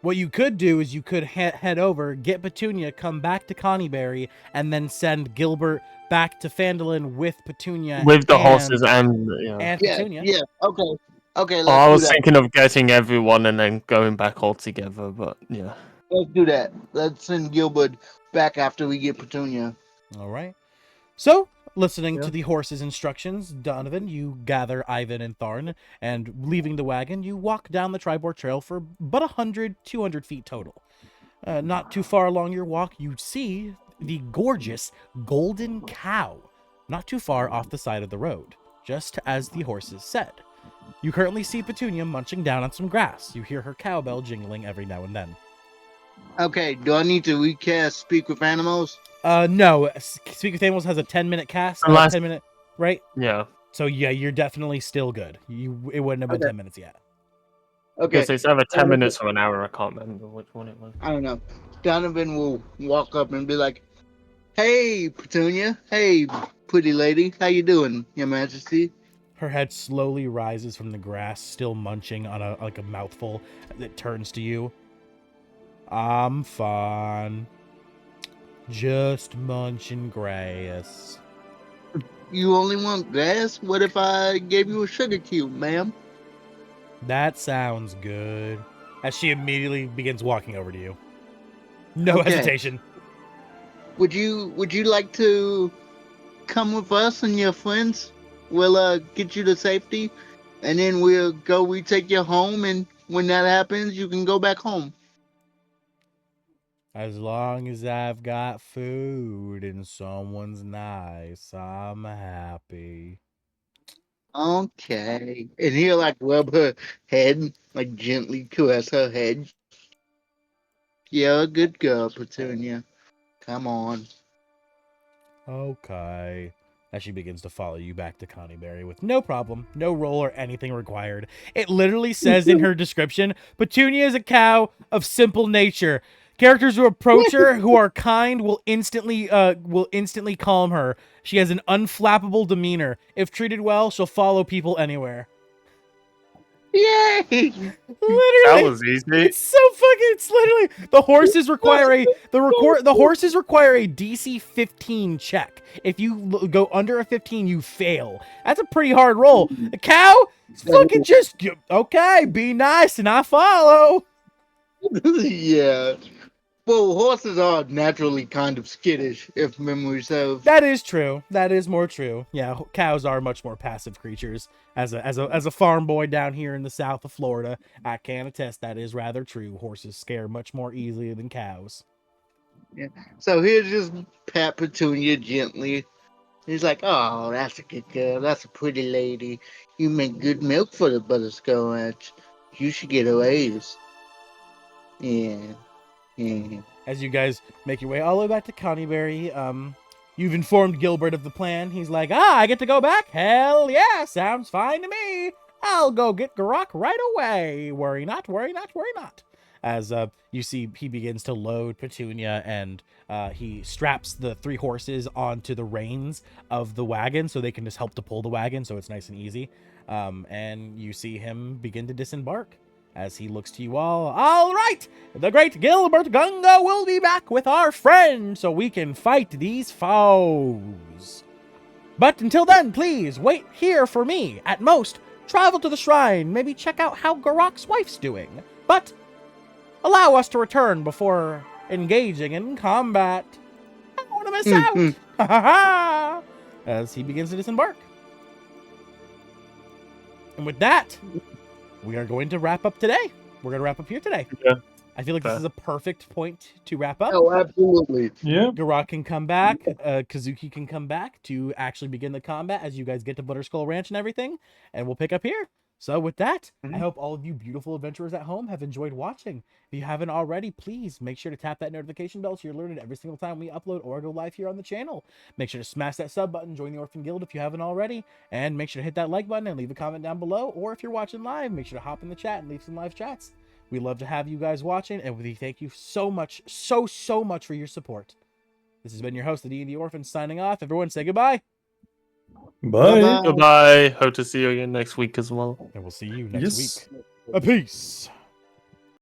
What you could do is you could head over, get Petunia, come back to Connieberry, and then send Gilbert back to Phandalin with Petunia. With the and, horses and and yeah, Petunia. yeah, okay, Oh, let's I was do that. thinking of getting everyone and then going back all together, but yeah. Let's do that. Let's send Gilbert back after we get Petunia. All right. So, listening Yeah. to the horse's instructions, Donovan, you gather Ivan and Tharn, and leaving the wagon, you walk down the Tribor Trail for about 100, 200 feet total. Not too far along your walk, you see the gorgeous golden cow, not too far off the side of the road, just as the horses said. You currently see Petunia munching down on some grass. You hear her cowbell jingling every now and then. Okay, do I need to recast Speak with Animals? No. Speak with Animals has a 10-minute cast. Unless- 10-minute, right? Yeah. So yeah, you're definitely still good. It wouldn't have been Okay. 10 minutes yet. Okay, Because it's either 10 minutes or an hour. I can't remember which one it was. I don't know. Donovan will walk up and be like, Hey, Petunia. Hey, pretty lady. How you doing, Your Majesty? Her head slowly rises from the grass, still munching on a mouthful that turns to you. I'm fine. Just munching grass. You only want grass? What if I gave you a sugar cube, ma'am? That sounds good. As she immediately begins walking over to you. No Okay. hesitation. Would you like to come with us and your friends? We'll get you to safety, and then we take you home, and when that happens, you can go back home. As long as I've got food and someone's nice, I'm happy. Okay. And he'll like rub her head, like gently caress her head. You're a good girl, Petunia. Come on. Okay. As she begins to follow you back to Connieberry with no problem, no roll or anything required. It literally says in her description, Petunia is a cow of simple nature. Characters who approach her who are kind will instantly calm her. She has an unflappable demeanor. If treated well, she'll follow people anywhere. Yay! Literally, That was easy. it's so fucking. It's literally the horses require the horses require a DC 15 check. If you go under a 15, you fail. That's a pretty hard roll. The cow, it's fucking just okay. Be nice and I follow. Yeah. Well, horses are naturally kind of skittish, if memory serves. That is true. That is more true. Yeah, cows are much more passive creatures. As a farm boy down here in the south of Florida, I can attest that is rather true. Horses scare much more easily than cows. So he'll just pat Petunia gently. He's like, "Oh, that's a good girl. That's a pretty lady. You make good milk for the Butterskull Ranch. You should get a raise." Yeah. Yeah. As you guys make your way all the way back to Connieberry, you've informed Gilbert of the plan. He's like, I get to go back? Hell yeah, sounds fine to me. I'll go get Garrak right away. Worry not, worry not, worry not. As you see, he begins to load Petunia, and he straps the 3 horses onto the reins of the wagon so they can just help to pull the wagon, so it's nice and easy. And you see him begin to disembark. As he looks to you all right, the great Gilbert Gunga will be back with our friend so we can fight these foes. But until then, please wait here for me. At most, travel to the shrine, maybe check out how Garak's wife's doing. But allow us to return before engaging in combat. I don't want to miss out. Ha ha ha! As he begins to disembark. And with that, we are going to wrap up today. We're going to wrap up here today. Yeah. I feel like this is a perfect point to wrap up. Oh, absolutely. Yeah. Garrak can come back. Kazuki can come back to actually begin the combat as you guys get to Butterskull Ranch and everything. And we'll pick up here. So with that, I hope all of you beautiful adventurers at home have enjoyed watching. If you haven't already, please make sure to tap that notification bell so you're alerted every single time we upload or go live here on the channel. Make sure to smash that sub button, join the Orphan Guild if you haven't already, and make sure to hit that like button and leave a comment down below. Or if you're watching live, make sure to hop in the chat and leave some live chats. We love to have you guys watching, and we thank you so much, so much for your support. This has been your host, the D&D Orphan, signing off. Everyone say goodbye. Bye. Bye-bye. Goodbye. Hope to see you again next week as well. And we'll see you next Yes. week. Peace.